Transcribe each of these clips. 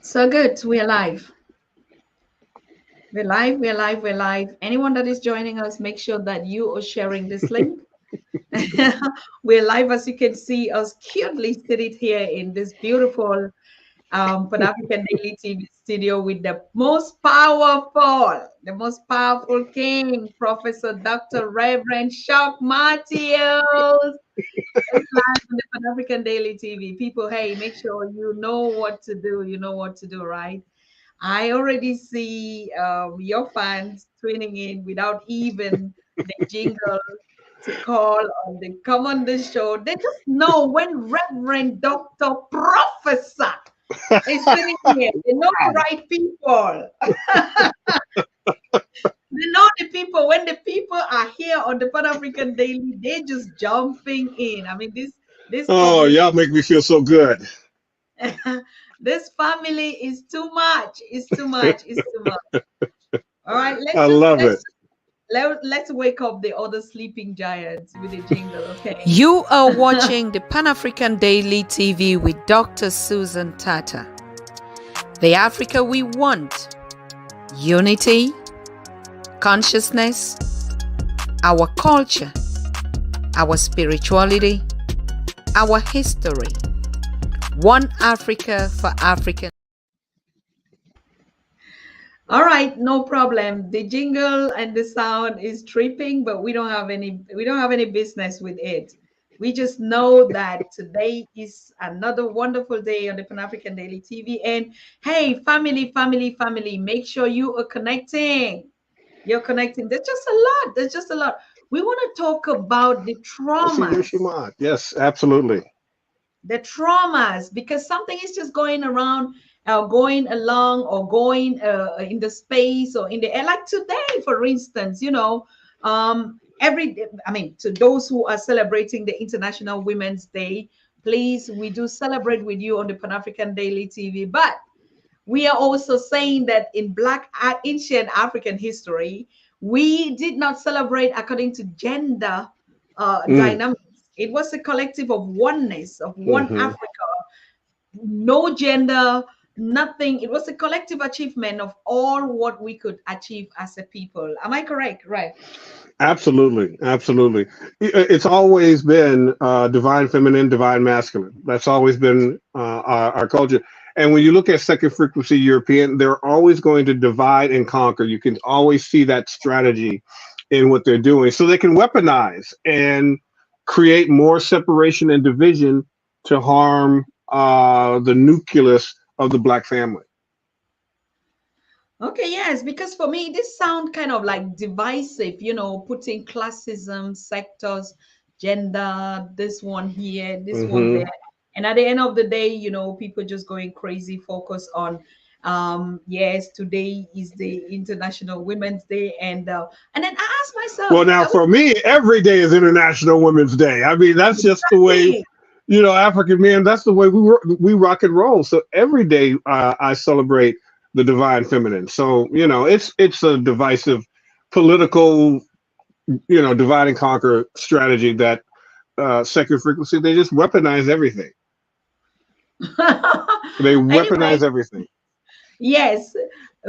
So good. We're live. We're live. We're live. We're live. Anyone that is joining us, make sure that you are sharing this link. We're live, as you can see us cutely seated here in this beautiful Pan-African Daily TV studio with the most powerful king, Professor Dr. Reverend Shock Matthews. It's live on the Pan-African Daily TV. People, hey, make sure you know what to do. You know what to do, right? I already see your fans tuning in without even the jingle to call on the come on the show. They just know when Reverend Dr. Professor is sitting here. They know the right people. They know the people. When the people are here on the Pan African Daily, they just jumping in. I mean, this Oh, public y'all make me feel so good. this family is too much. It's too much. It's too much. All right, I love it. let's wake up the other sleeping giants with a jingle, okay? You are watching the Pan-African Daily TV with Dr. Susan Tata. The Africa we want. Unity, consciousness, our culture, our spirituality, our history. One Africa for African. All right, no problem. The jingle and the sound is tripping, but we don't have any business with it. We just know that today is another wonderful day on the Pan African Daily TV. And hey, family, make sure you are connecting. You're connecting. There's just a lot. There's just a lot. We want to talk about the traumas. Yes, absolutely. The traumas, because something is just going around, going along, or going in the space or in the air. Like today, for instance, to those who are celebrating the International Women's Day, please, we do celebrate with you on the Pan African Daily TV. But we are also saying that in Black ancient African history, we did not celebrate according to gender dynamics. It was a collective of oneness, of one Africa, no gender, nothing. It was a collective achievement of all what we could achieve as a people. Am I correct? Right. Absolutely. Absolutely. It's always been divine feminine, divine masculine. That's always been our culture. And when you look at second frequency European, they're always going to divide and conquer. You can always see that strategy in what they're doing. So they can weaponize and create more separation and division to harm the nucleus of the Black family. Okay, yes, because for me, this sound kind of like divisive, putting classism, sectors, gender, this one here, this one there. And at the end of the day, people just going crazy, focus on, yes, today is the International Women's Day. And then I asked myself. Well, now for me, every day is International Women's Day. I mean, that's just the way, African men, that's the way we rock and roll. So every day I celebrate the divine feminine. So, it's a divisive political, divide and conquer strategy that second frequency, they just weaponize everything. They weaponize everything. Yes.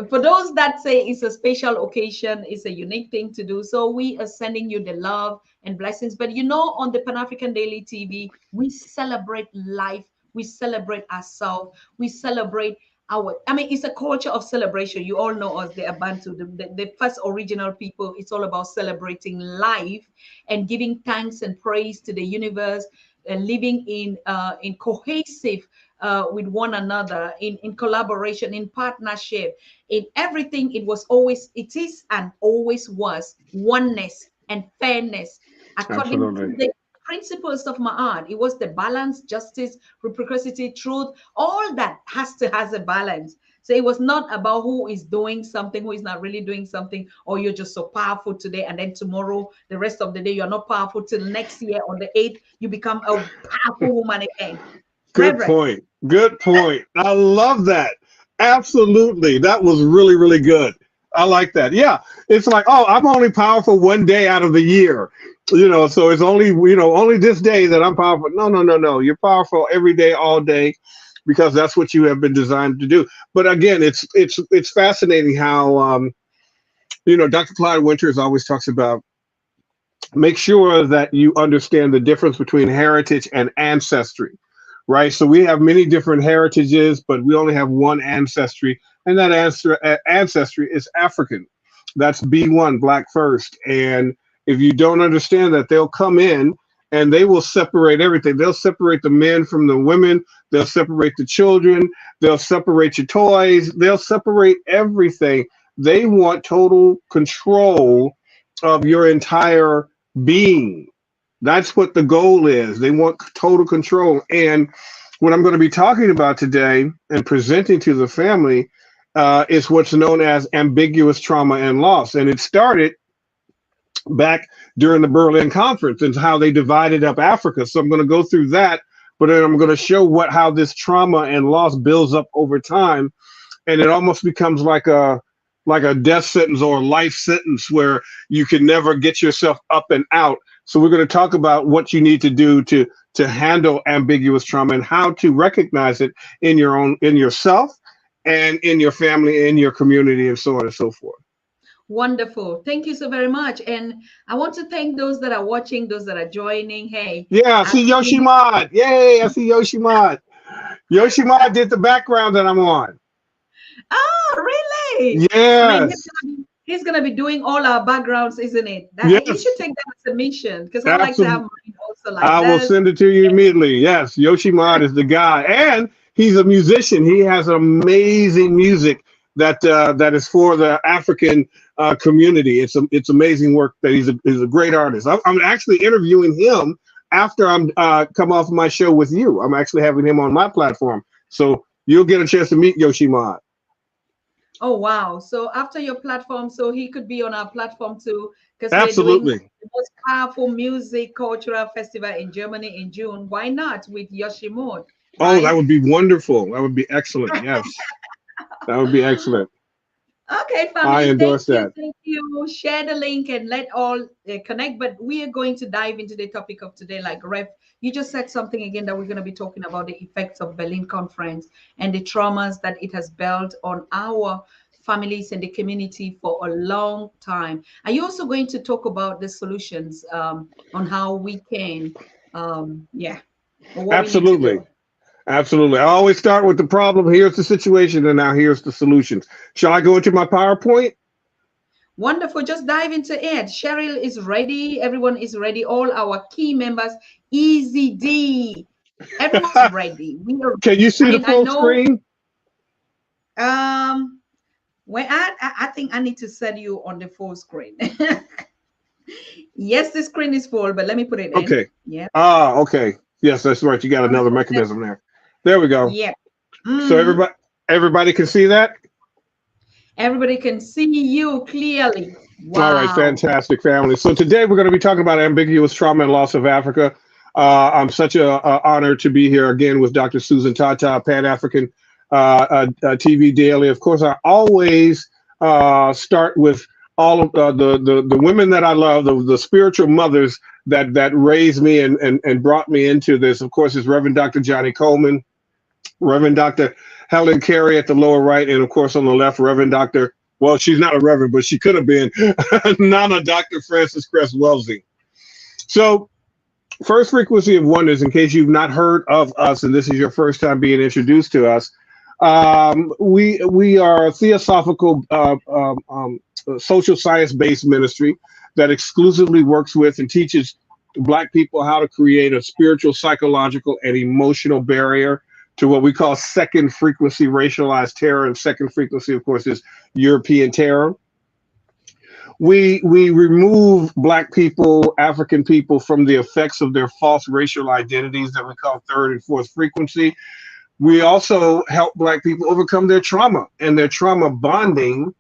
For those that say it's a special occasion, it's a unique thing to do. So we are sending you the love and blessings. But on the Pan African Daily TV, we celebrate life. We celebrate ourselves. We celebrate it's a culture of celebration. You all know us, the Ubuntu, the first original people. It's all about celebrating life and giving thanks and praise to the universe, and living in cohesive with one another, in collaboration, in partnership, in everything. It is and always was oneness and fairness according to the principles of Ma'at. It was the balance, justice, reciprocity, truth. All that has a balance. So it was not about who is doing something, who is not really doing something, or you're just so powerful today, and then tomorrow, the rest of the day, you're not powerful till next year on the 8th, you become a powerful woman again. Good point. Good point. I love that. Absolutely. That was really, really good. I like that. Yeah. It's like, oh, I'm only powerful one day out of the year. So it's only, only this day that I'm powerful. No. You're powerful every day, all day. because that's what you have been designed to do. But again, it's fascinating how Dr. Clyde Winters always talks about make sure that you understand the difference between heritage and ancestry, right? So we have many different heritages, but we only have one ancestry, and that ancestry is African. That's B1, Black first. And if you don't understand that, they'll come in and they will separate everything. They'll separate the men from the women. They'll separate the children. They'll separate your toys. They'll separate everything. They want total control of your entire being. That's what the goal is. They want total control. And what I'm going to be talking about today and presenting to the family is what's known as ambiguous trauma and loss. And it started back during the Berlin Conference and how they divided up Africa. So I'm going to go through that, but then I'm going to show how this trauma and loss builds up over time. And it almost becomes like a death sentence or a life sentence where you can never get yourself up and out. So we're going to talk about what you need to do to handle ambiguous trauma and how to recognize it in yourself and in your family, in your community, and so on and so forth. Wonderful. Thank you so very much. And I want to thank those that are watching, those that are joining. Hey. Yeah, I see Yoshimod. Yay, I see Yoshimod. Yoshimod did the background that I'm on. Oh, really? Yes. I mean, he's gonna be doing all our backgrounds, isn't it? Yes. You should take that as a mission, because I like to have mine also like I that. will send it to you immediately. Yes, Yoshimod is the guy. And he's a musician. He has amazing music that is for the African community. It's amazing work that he's a great artist. I'm actually interviewing him after I'm come off my show with you. I'm actually having him on my platform. So you'll get a chance to meet Yoshimod. Oh, wow. So after your platform, so he could be on our platform too, because absolutely we're doing the most powerful music cultural festival in Germany in June. Why not with Yoshimod? Right? Oh, that would be wonderful. That would be excellent. Yes. That would be excellent. Okay, family. I endorse that. Thank you. Share the link and let all connect. But we are going to dive into the topic of today. Like Ref, you just said something again that we're going to be talking about the effects of Berlin Conference and the traumas that it has built on our families and the community for a long time. Are you also going to talk about the solutions on how we can, Absolutely. Absolutely. I always start with the problem. Here's the situation, and now here's the solutions. Shall I go into my PowerPoint? Wonderful. Just dive into it. Cheryl is ready. Everyone is ready. All our key members. Easy D. Everyone's ready. Can you see the full screen? Well, I think I need to set you on the full screen. Yes, the screen is full, but let me put it in. Okay. Yeah. Okay. Yes, that's right. You got another mechanism there. There we go. Yeah. So everybody can see that? Everybody can see you clearly. Wow. All right, fantastic, family. So today we're going to be talking about ambiguous trauma and loss of Africa. I'm such an honor to be here again with Dr. Susan Tata, Pan-African TV Daily. Of course, I always start with all of the women that I love, the spiritual mothers that raised me and brought me into this. Of course, is Reverend Dr. Johnny Coleman, Reverend Dr. Helen Carey at the lower right, and of course on the left, Reverend Dr. Well, she's not a reverend, but she could have been Nana Dr. Frances Cress Welsing. So, First Frequency of Oneness, in case you've not heard of us and this is your first time being introduced to us, we are a theosophical social science-based ministry that exclusively works with and teaches Black people how to create a spiritual, psychological, and emotional barrier to what we call second frequency racialized terror. And second frequency, of course, is European terror. We remove Black people, African people, from the effects of their false racial identities that we call third and fourth frequency. We also help Black people overcome their trauma and their trauma bonding,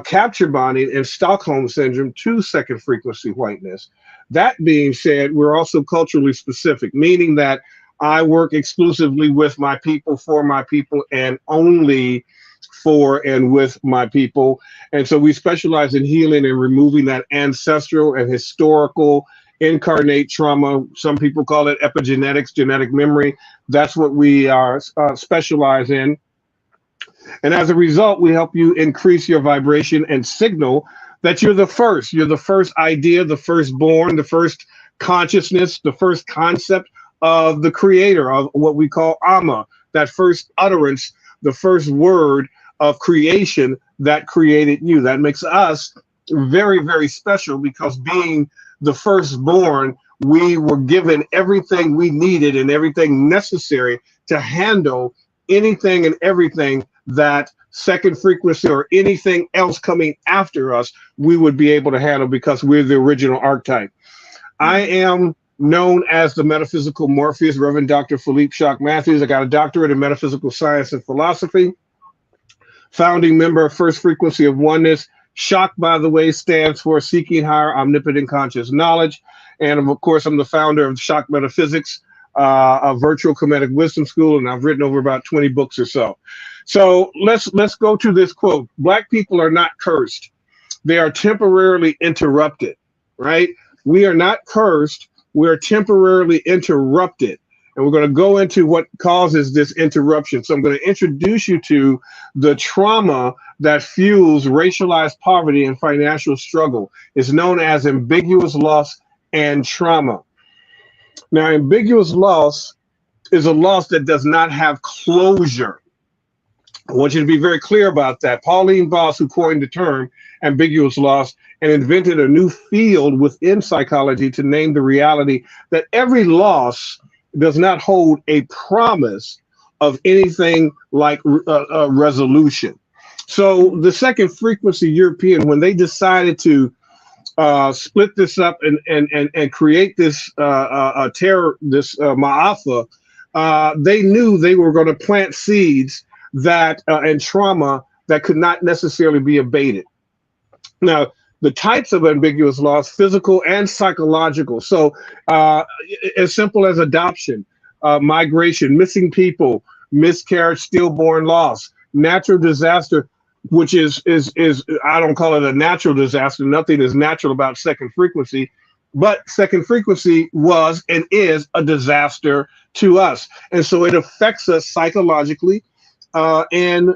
capture bonding, and Stockholm syndrome to second frequency whiteness. That being said, we're also culturally specific, meaning that I work exclusively with my people, for my people, and only for and with my people. And so we specialize in healing and removing that ancestral and historical incarnate trauma. Some people call it epigenetics, genetic memory. That's what we are specialize in. And as a result, we help you increase your vibration and signal that you're the first. You're the first idea, the firstborn, the first consciousness, the first concept of the creator, of what we call Amma, that first utterance, the first word of creation that created you. That makes us very, very special, because being the firstborn, we were given everything we needed and everything necessary to handle anything and everything that second frequency or anything else coming after us, we would be able to handle, because we're the original archetype. I am known as the metaphysical Morpheus, Reverend Dr. Phillipp Shock Matthews. I got a doctorate in metaphysical science and philosophy, founding member of First Frequency of Oneness. Shock, by the way, stands for Seeking Higher Omnipotent Conscious Knowledge. And of course, I'm the founder of Shock Metaphysics, a virtual comedic wisdom school, and I've written over about 20 books or so. So let's go to this quote. Black people are not cursed. They are temporarily interrupted, right? We are not cursed. We're temporarily interrupted. And we're going to go into what causes this interruption. So I'm going to introduce you to the trauma that fuels racialized poverty and financial struggle. It's known as ambiguous loss and trauma. Now, ambiguous loss is a loss that does not have closure. I want you to be very clear about that. Pauline Voss, who coined the term ambiguous loss and invented a new field within psychology to name the reality that every loss does not hold a promise of anything like a resolution. So the second frequency European, when they decided to split this up and create this terror, this Ma'afa, they knew they were going to plant seeds that and trauma that could not necessarily be abated. Now, the types of ambiguous loss, physical and psychological. So as simple as adoption, migration, missing people, miscarriage, stillborn loss, natural disaster, which is I don't call it a natural disaster. Nothing is natural about second frequency, but second frequency was and is a disaster to us. And so it affects us psychologically and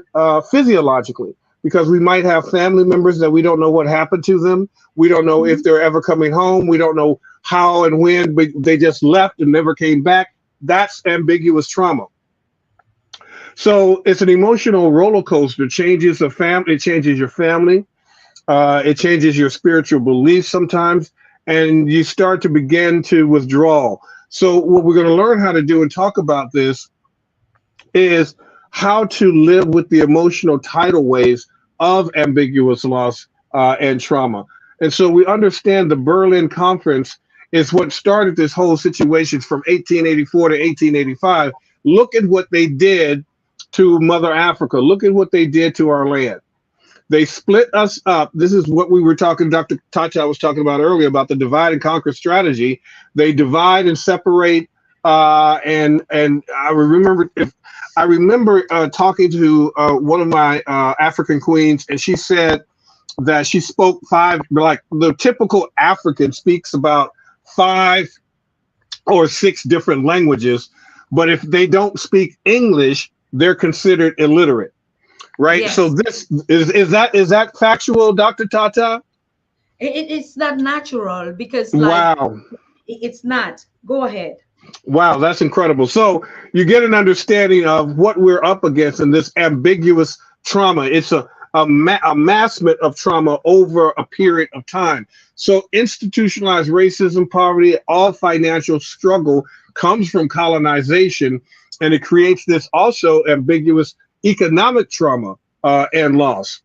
physiologically, because we might have family members that we don't know what happened to them. We don't know if they're ever coming home. We don't know how and when, but they just left and never came back. That's ambiguous trauma. So it's an emotional roller coaster. It changes the family. It changes your family. It changes your spiritual beliefs sometimes, and you start to begin to withdraw. So what we're going to learn how to do and talk about this is how to live with the emotional tidal waves of ambiguous loss and trauma. And so we understand the Berlin Conference is what started this whole situation from 1884 to 1885. Look at what they did to Mother Africa. Look at what they did to our land. They split us up. This is what we were talking, Dr. Tata was talking about earlier, about the divide and conquer strategy. They divide and separate. And I remember talking to one of my African queens, and she said that she spoke like the typical African speaks about 5 or 6 different languages, but if they don't speak English, they're considered illiterate, right? Yes. So this is that factual, Dr. Tata? It's not natural, because wow, it's not. Go ahead. Wow, that's incredible. So you get an understanding of what we're up against in this ambiguous trauma. It's a massment of trauma over a period of time. So institutionalized racism, poverty, all financial struggle comes from colonization, and it creates this also ambiguous economic trauma and loss.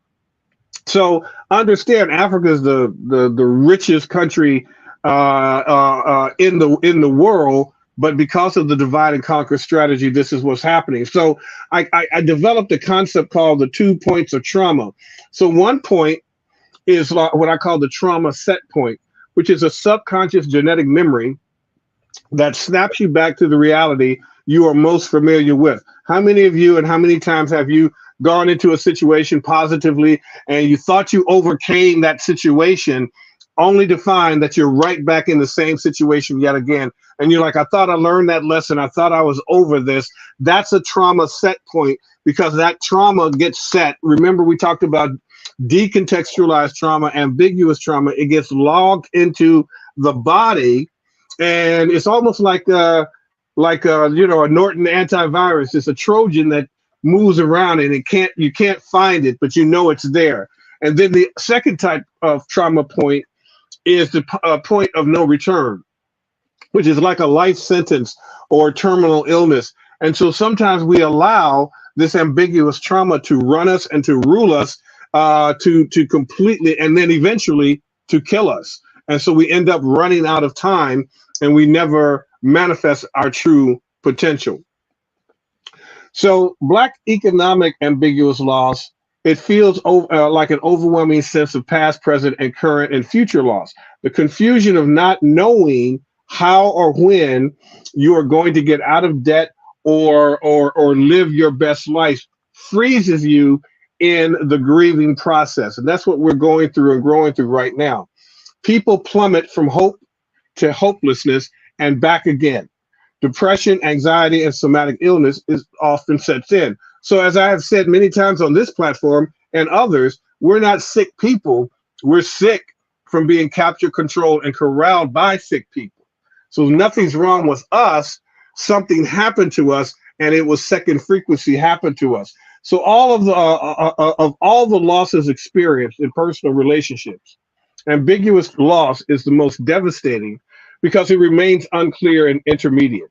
So understand, Africa is the richest country in the world, but because of the divide and conquer strategy, this is what's happening. So I developed a concept called the 2 points of trauma. So one point is what I call the trauma set point, which is a subconscious genetic memory that snaps you back to the reality you are most familiar with. How many of you and how many times have you gone into a situation positively and you thought you overcame that situation, only to find that you're right back in the same situation yet again. And you're like, I thought I learned that lesson. I thought I was over this. That's a trauma set point, because that trauma gets set. Remember, we talked about decontextualized trauma, ambiguous trauma. It gets logged into the body, and it's almost like a Norton antivirus. It's a Trojan that moves around, and you can't find it, but you know it's there. And then the second type of trauma point is the point of no return, which is like a life sentence or terminal illness. And so sometimes we allow this ambiguous trauma to run us and to rule us, to completely, and then eventually to kill us. And so we end up running out of time, and we never manifest our true potential. So Black economic ambiguous loss, it feels like an overwhelming sense of past, present, and current and future loss. The confusion of not knowing how or when you are going to get out of debt or live your best life freezes you in the grieving process. And that's what we're going through and growing through right now. People plummet from hope to hopelessness and back again. Depression, anxiety, and somatic illness is often sets in. So as I have said many times on this platform and others, we're not sick people. We're sick from being captured, controlled, and corralled by sick people. So nothing's wrong with us. Something happened to us, and it was second frequency happened to us. So all of the losses experienced in personal relationships, ambiguous loss is the most devastating because it remains unclear and intermediate.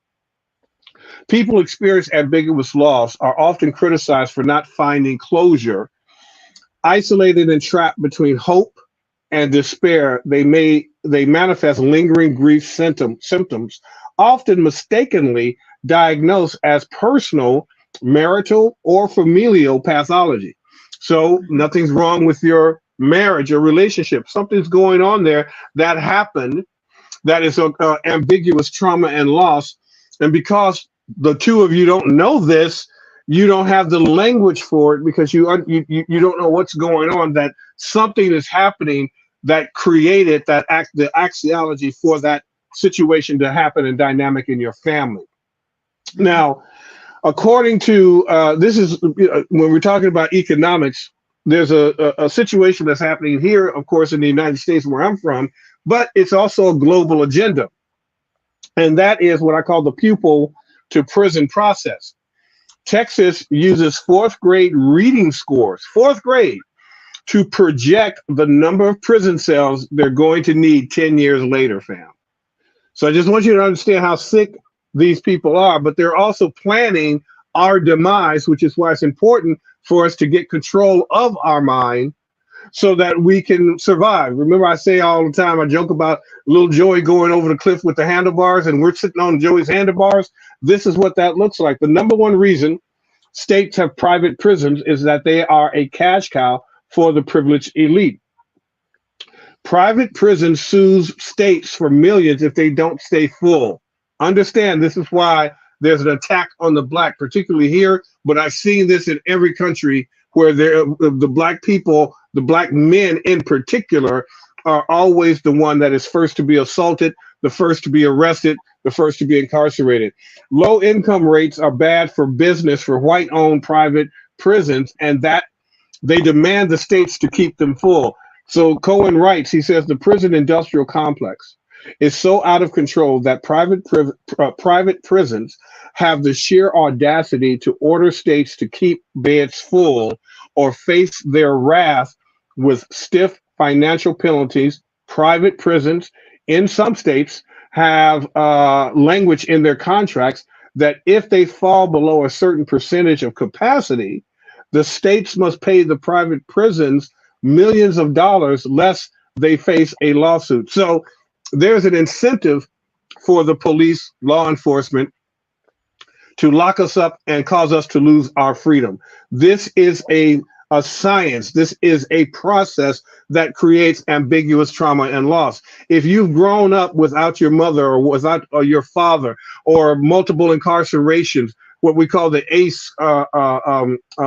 People experience ambiguous loss are often criticized for not finding closure. Isolated and trapped between hope and despair, they manifest lingering grief symptoms, often mistakenly diagnosed as personal, marital, or familial pathology. So nothing's wrong with your marriage or relationship. Something's going on there that happened that is ambiguous trauma and loss. And because the two of you don't know this, you don't have the language for it, because you don't know what's going on, that something is happening that created the axiology for that situation to happen and dynamic in your family. Now, according to this is when we're talking about economics, there's a situation that's happening here, of course, in the United States where I'm from, but it's also a global agenda. And that is what I call the pupil to prison process. Texas uses fourth grade reading scores, fourth grade, to project the number of prison cells they're going to need 10 years later, fam. So I just want you to understand how sick these people are, but they're also planning our demise, which is why it's important for us to get control of our mind so that we can survive. Remember, I say all the time, I joke about little Joey going over the cliff with the handlebars, and we're sitting on Joey's handlebars. This is what that looks like. The number one reason states have private prisons is that they are a cash cow for the privileged elite. Private prison sues states for millions if they don't stay full. Understand, this is why there's an attack on the Black, particularly here, but I've seen this in every country where the Black people, the Black men in particular, are always the one that is first to be assaulted, the first to be arrested, the first to be incarcerated. Low income rates are bad for business for white-owned private prisons, and that they demand the states to keep them full. So Cohen writes, he says, the prison industrial complex is so out of control that private prisons have the sheer audacity to order states to keep beds full or face their wrath with stiff financial penalties. Private prisons in some states have language in their contracts that if they fall below a certain percentage of capacity, the states must pay the private prisons millions of dollars lest they face a lawsuit. So there's an incentive for the police, law enforcement, to lock us up and cause us to lose our freedom. This is a science. This is a process that creates ambiguous trauma and loss. If you've grown up without your mother or without your father, or multiple incarcerations, what we call the ACE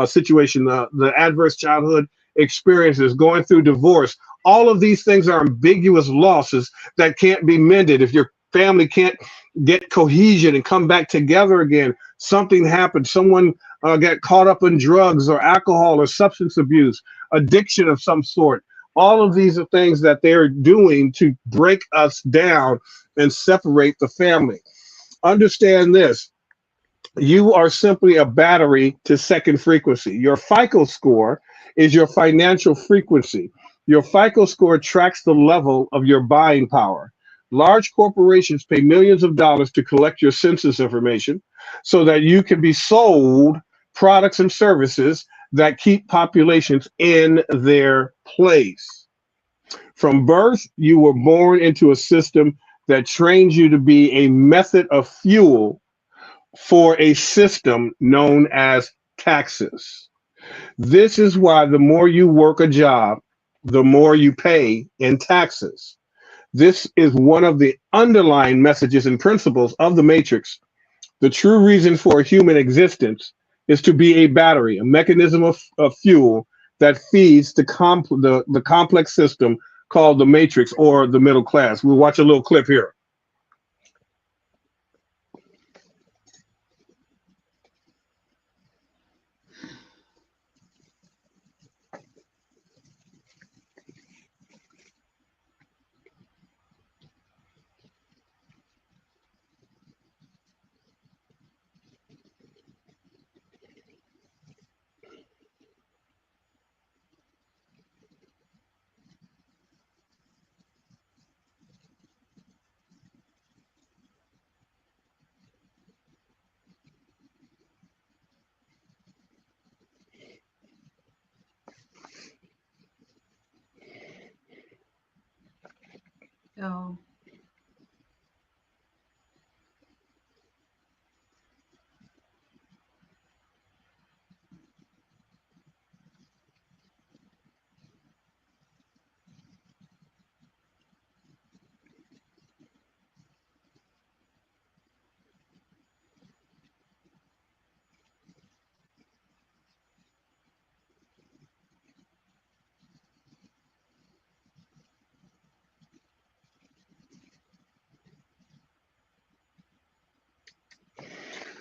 situation, the adverse childhood experiences, going through divorce, All of these things are ambiguous losses that can't be mended. If your family can't get cohesion and come back together again, something happened, someone got caught up in drugs or alcohol or substance abuse, addiction of some sort. All of these are things that they're doing to break us down and separate the family. Understand this: you are simply a battery to second frequency. Your FICO score is your financial frequency. Your FICO score tracks the level of your buying power. Large corporations pay millions of dollars to collect your census information so that you can be sold products and services that keep populations in their place. From birth, you were born into a system that trains you to be a method of fuel for a system known as taxes. This is why the more you work a job, the more you pay in taxes. This is one of the underlying messages and principles of the Matrix. The true reason for human existence is to be a battery, a mechanism of fuel that feeds the complex system called the Matrix or the middle class. We'll watch a little clip here. Oh.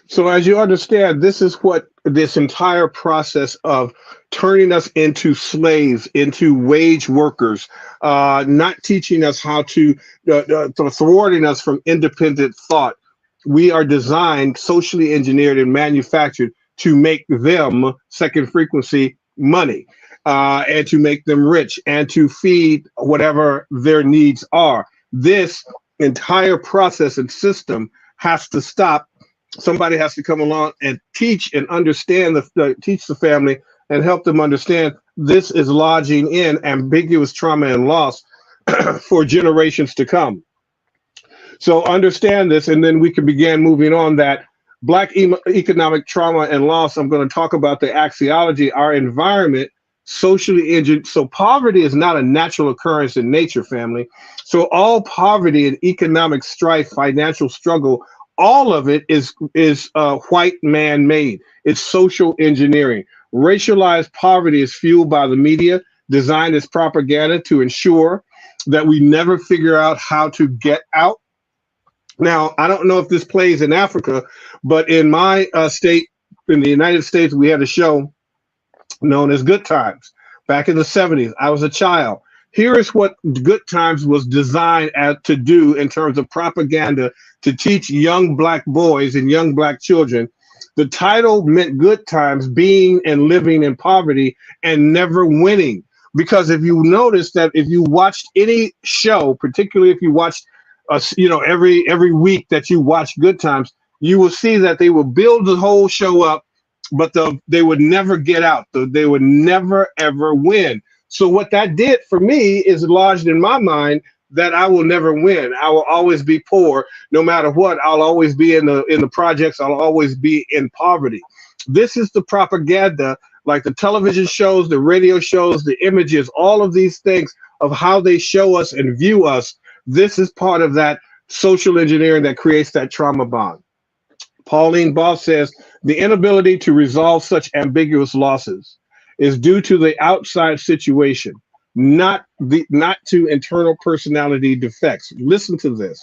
So, as you understand, this is what this entire process of turning us into slaves, into wage workers, not teaching us how thwarting us from independent thought. We are designed, socially engineered, and manufactured to make them second frequency money, and to make them rich and to feed whatever their needs are. This entire process and system has to stop. Somebody has to come along and teach and understand teach the family and help them understand this is lodging in ambiguous trauma and loss for generations to come. So understand this, and then we can begin moving on that Black economic trauma and loss. I'm going to talk about the axiology, our environment, socially injured. So poverty is not a natural occurrence in nature, family. So all poverty and economic strife, financial struggle, all of it is white man made. It's social engineering. Racialized poverty is fueled by the media, designed as propaganda to ensure that we never figure out how to get out. Now, I don't know if this plays in Africa, but in my state, in the United States, we had a show known as Good Times. Back in the 70s, I was a child. Here is what Good Times was designed to do in terms of propaganda to teach young Black boys and young Black children. The title meant Good Times, being and living in poverty and never winning. Because if you notice that if you watched any show, particularly if you watched every week that you watch Good Times, you will see that they will build the whole show up, but they would never get out. They would never, ever win. So what that did for me is lodged in my mind that I will never win. I will always be poor, no matter what. I'll always be in the projects. I'll always be in poverty. This is the propaganda, like the television shows, the radio shows, the images, all of these things of how they show us and view us. This is part of that social engineering that creates that trauma bond. Pauline Boss says the inability to resolve such ambiguous losses is due to the outside situation. not to internal personality defects. Listen to this.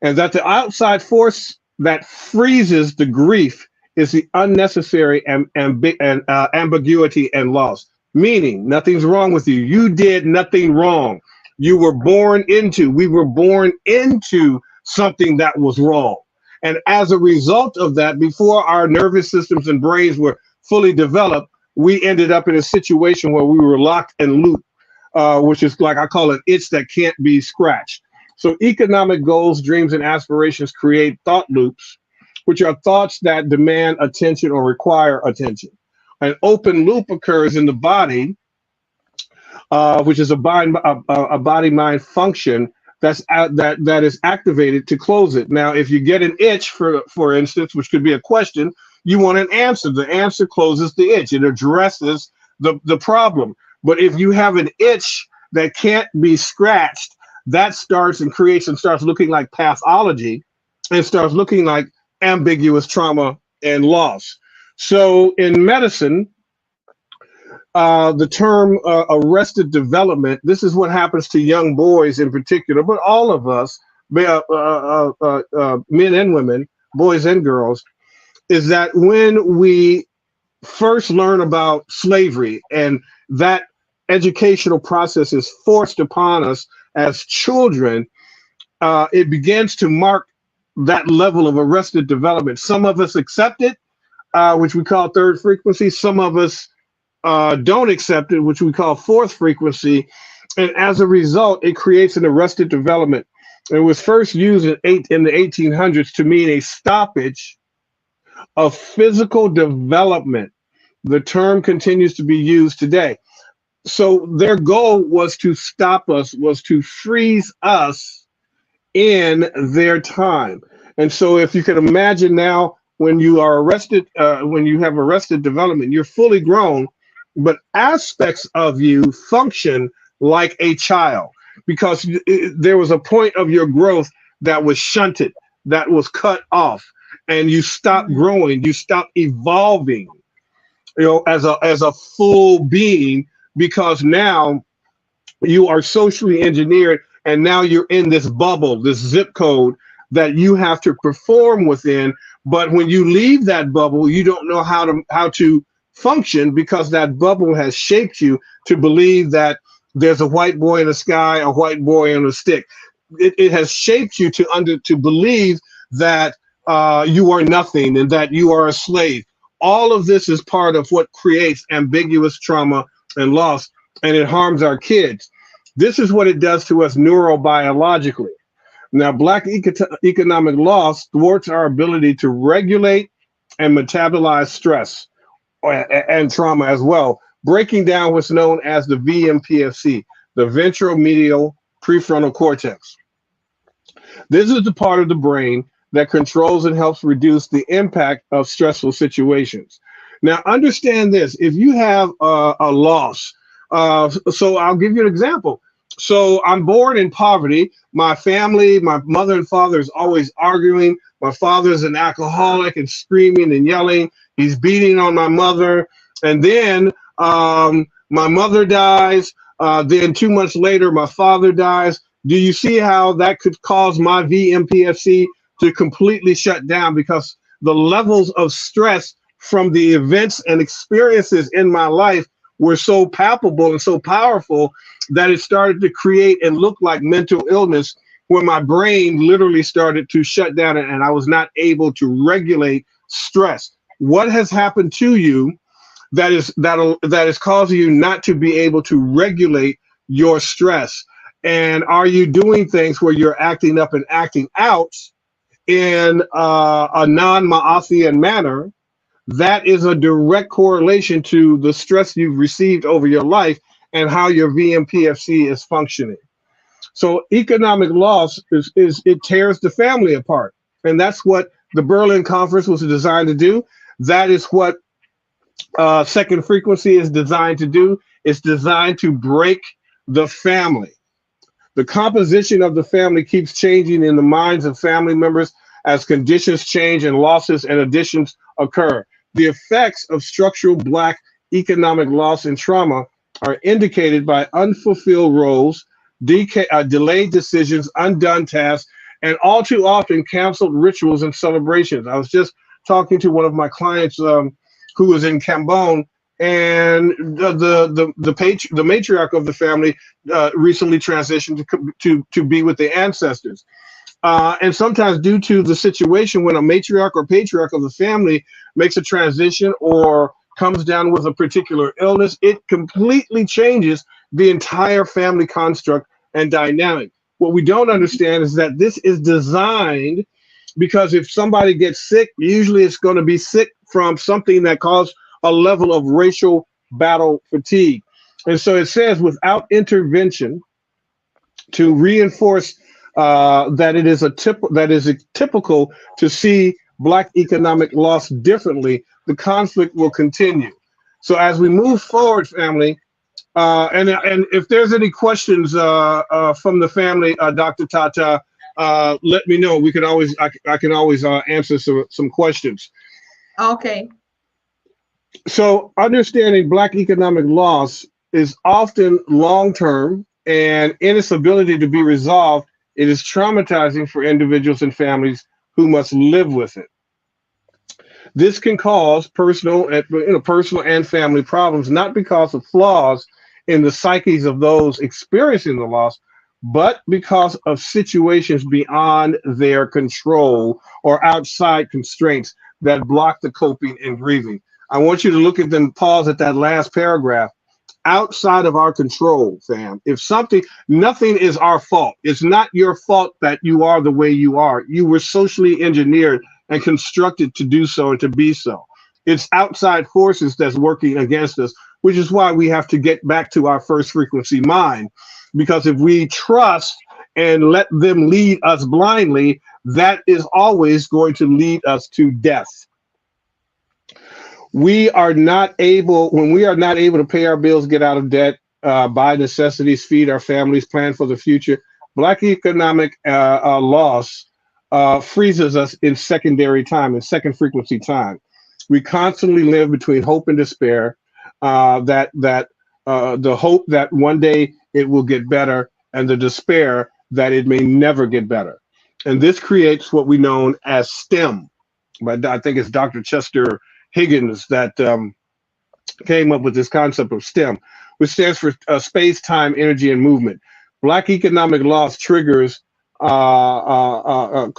And that the outside force that freezes the grief is the unnecessary ambiguity and loss. Meaning, nothing's wrong with you. You did nothing wrong. We were born into something that was wrong. And as a result of that, before our nervous systems and brains were fully developed, we ended up in a situation where we were locked and looped, which is like I call it itch that can't be scratched. So economic goals, dreams, and aspirations create thought loops, which are thoughts that demand attention or require attention. An open loop occurs in the body, which is a body-mind function that is activated to close it. Now, if you get an itch, for instance, which could be a question, you want an answer. The answer closes the itch. It addresses the problem. But if you have an itch that can't be scratched, that starts and creates and starts looking like pathology and starts looking like ambiguous trauma and loss. So in medicine, the term arrested development, this is what happens to young boys in particular, but all of us, men and women, boys and girls, is that when we first learn about slavery and that educational process is forced upon us as children, it begins to mark that level of arrested development. Some of us accept it, which we call third frequency. Some of us don't accept it, which we call fourth frequency. And as a result, it creates an arrested development. It was first used in the 1800s to mean a stoppage of physical development. The term continues to be used today. So their goal was to stop us, was to freeze us in their time. And so if you can imagine now, when you are arrested, when you have arrested development, you're fully grown, but aspects of you function like a child because there was a point of your growth that was shunted, that was cut off, and you stopped growing, you stopped evolving, as a full being, because now you are socially engineered and now you're in this bubble, this zip code that you have to perform within. But when you leave that bubble, you don't know how to function because that bubble has shaped you to believe that there's a white boy in the sky, a white boy on a stick. It has shaped you to believe that you are nothing and that you are a slave. All of this is part of what creates ambiguous trauma and loss, and it harms our kids. This is what it does to us neurobiologically. Now, Black economic loss thwarts our ability to regulate and metabolize stress and trauma as well, breaking down what's known as the VMPFC, the ventromedial prefrontal cortex. This is the part of the brain that controls and helps reduce the impact of stressful situations. Now, understand this. If you have a loss, so I'll give you an example. So I'm born in poverty. My family, my mother and father is always arguing. My father is an alcoholic and screaming and yelling. He's beating on my mother. And then my mother dies. Then 2 months later, my father dies. Do you see how that could cause my VMPFC to completely shut down? Because the levels of stress from the events and experiences in my life were so palpable and so powerful that it started to create and look like mental illness, where my brain literally started to shut down and I was not able to regulate stress. What has happened to you that is causing you not to be able to regulate your stress? And are you doing things where you're acting up and acting out in a non-Maathian manner? That is a direct correlation to the stress you've received over your life and how your VMPFC is functioning. So economic loss it tears the family apart. And that's what the Berlin Conference was designed to do. That is what second frequency is designed to do. It's designed to break the family. The composition of the family keeps changing in the minds of family members as conditions change and losses and additions occur. The effects of structural Black economic loss and trauma are indicated by unfulfilled roles, delayed decisions, undone tasks, and all too often canceled rituals and celebrations. I was just talking to one of my clients who was in Cambon, and the matriarch of the family recently transitioned to be with the ancestors. And sometimes, due to the situation, when a matriarch or patriarch of the family makes a transition or comes down with a particular illness, it completely changes the entire family construct and dynamic. What we don't understand is that this is designed because if somebody gets sick, usually it's going to be sick from something that caused a level of racial battle fatigue. And so it says, without intervention to reinforce that it is typical to see Black economic loss differently, the conflict will continue. So as we move forward, family, and if there's any questions from the family, Dr. Tata, let me know. We can always I can always answer some questions. Okay. So understanding Black economic loss is often long-term, and in its ability to be resolved, it is traumatizing for individuals and families who must live with it. This can cause personal and family problems, not because of flaws in the psyches of those experiencing the loss, but because of situations beyond their control or outside constraints that block the coping and grieving. I want you to look at them, pause at that last paragraph. Outside of our control, fam. If nothing is our fault. It's not your fault that you are the way you are. You were socially engineered and constructed to do so and to be so. It's outside forces that's working against us, which is why we have to get back to our first frequency mind. Because if we trust and let them lead us blindly, that is always going to lead us to death. When we are not able to pay our bills, get out of debt, buy necessities, feed our families, plan for the future, Black economic loss freezes us in secondary time, in second frequency time. We constantly live between hope and despair, the hope that one day it will get better, and the despair that it may never get better. And this creates what we know as STEM. But I think it's Dr. Chester Higgins that came up with this concept of STEM, which stands for space, time, energy, and movement. Black economic loss triggers chronic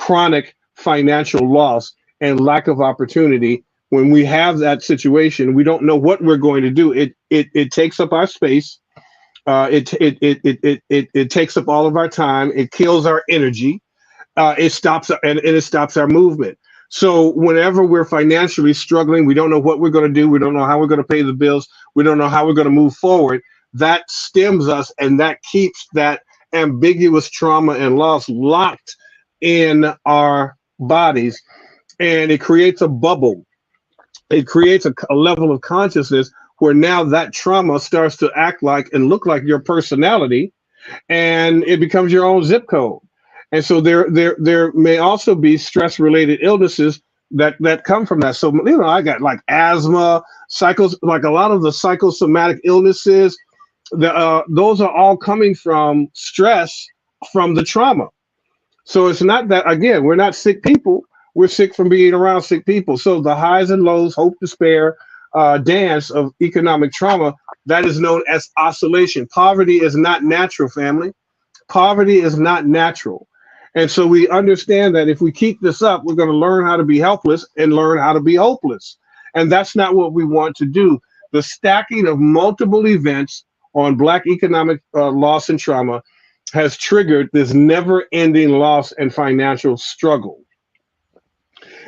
financial loss and lack of opportunity. When we have that situation, we don't know what we're going to do. It takes up our space. It takes up all of our time. It kills our energy. It stops our movement. So whenever we're financially struggling, we don't know what we're going to do. We don't know how we're going to pay the bills. We don't know how we're going to move forward. That stems us, and that keeps that ambiguous trauma and loss locked in our bodies. And it creates a bubble. It creates a level of consciousness where now that trauma starts to act like and look like your personality, and it becomes your own zip code. And so there may also be stress-related illnesses that come from that. So, I got like asthma, like a lot of the psychosomatic illnesses, those are all coming from stress from the trauma. So it's not that, again, we're not sick people. We're sick from being around sick people. So the highs and lows, hope, despair, dance of economic trauma, that is known as oscillation. Poverty is not natural, family. Poverty is not natural. And so we understand that if we keep this up, we're going to learn how to be helpless and learn how to be hopeless. And that's not what we want to do. The stacking of multiple events on Black economic loss and trauma has triggered this never-ending loss and financial struggle.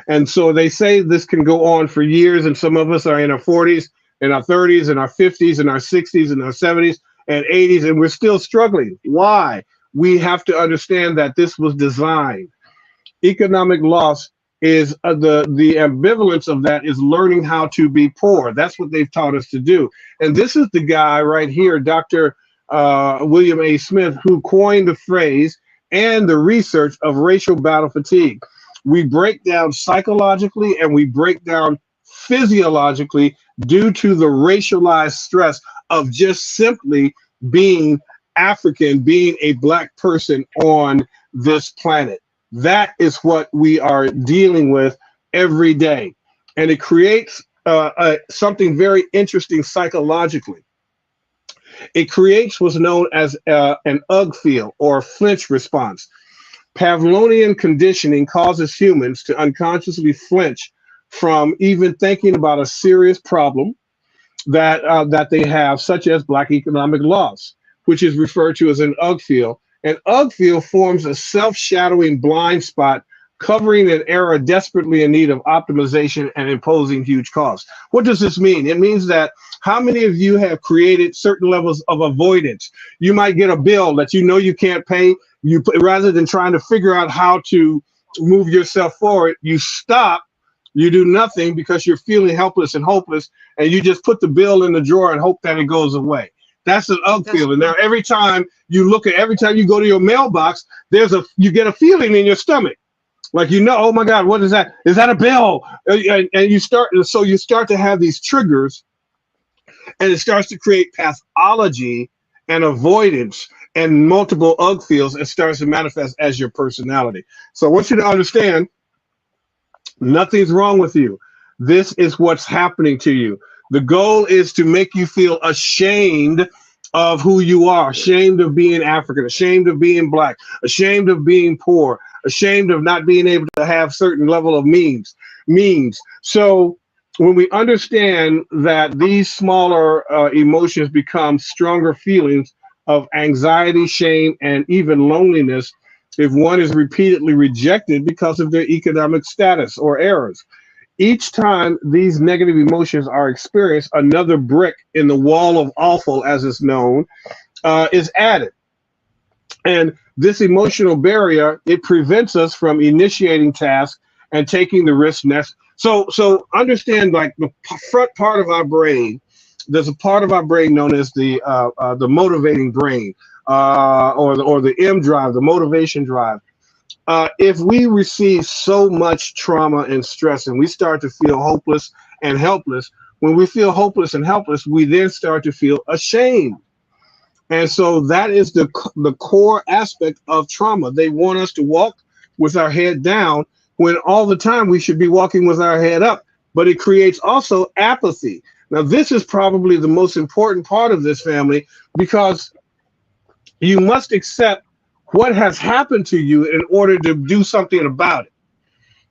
And so they say this can go on for years, and some of us are in our 40s, in our 30s, in our 50s, in our 60s, in our 70s, and 80s, and we're still struggling. Why? We have to understand that this was designed. Economic loss is the ambivalence of that is learning how to be poor. That's what they've taught us to do. And this is the guy right here, Dr. William A. Smith, who coined the phrase and the research of racial battle fatigue. We break down psychologically and we break down physiologically due to the racialized stress of just simply being African, being a Black person on this planet. That is what we are dealing with every day. And it creates something very interesting psychologically. It creates what's known as an UG feel or flinch response. Pavlovian conditioning causes humans to unconsciously flinch from even thinking about a serious problem that they have, such as Black economic loss, which is referred to as an UG feel. An UG feel forms a self-shadowing blind spot covering an era desperately in need of optimization and imposing huge costs. What does this mean? It means that how many of you have created certain levels of avoidance? You might get a bill that you know you can't pay. Rather than trying to figure out how to move yourself forward, you stop, you do nothing because you're feeling helpless and hopeless, and you just put the bill in the drawer and hope that it goes away. That's an UG feeling. Now, every time you go to your mailbox, you get a feeling in your stomach. Like, oh my God, what is that? Is that a bill? And you start to have these triggers, and it starts to create pathology and avoidance and multiple UG feels. It starts to manifest as your personality. So I want you to understand, nothing's wrong with you. This is what's happening to you. The goal is to make you feel ashamed of who you are, ashamed of being African, ashamed of being Black, ashamed of being poor, ashamed of not being able to have certain level of means. So when we understand that these smaller emotions become stronger feelings of anxiety, shame, and even loneliness if one is repeatedly rejected because of their economic status or errors. Each time these negative emotions are experienced, another brick in the wall of awful, as it's known, is added. And this emotional barrier, it prevents us from initiating tasks and taking the risk necessary. So understand, like, the front part of our brain, there's a part of our brain known as the motivating brain, or the M drive, the motivation drive. If we receive so much trauma and stress and we start to feel hopeless and helpless, when we feel hopeless and helpless, we then start to feel ashamed. And so that is the core aspect of trauma. They want us to walk with our head down when all the time we should be walking with our head up. But it creates also apathy. Now, this is probably the most important part of this, family, because you must accept what has happened to you in order to do something about it,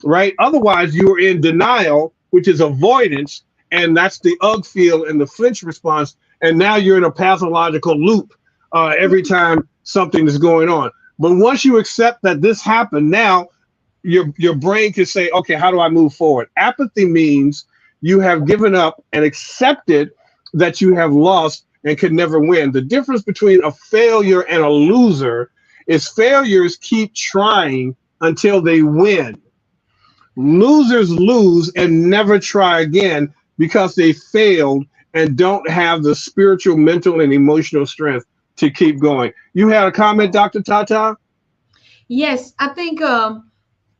right? Otherwise, you're in denial, which is avoidance, and that's the UG feel and the flinch response. And now you're in a pathological loop every time something is going on. But once you accept that this happened, now your brain can say, okay, how do I move forward? Apathy means you have given up and accepted that you have lost and can never win. The difference between a failure and a loser is failures keep trying until they win. Losers lose and never try again because they failed and don't have the spiritual, mental, and emotional strength to keep going. You had a comment, Dr. Tata? Yes, I think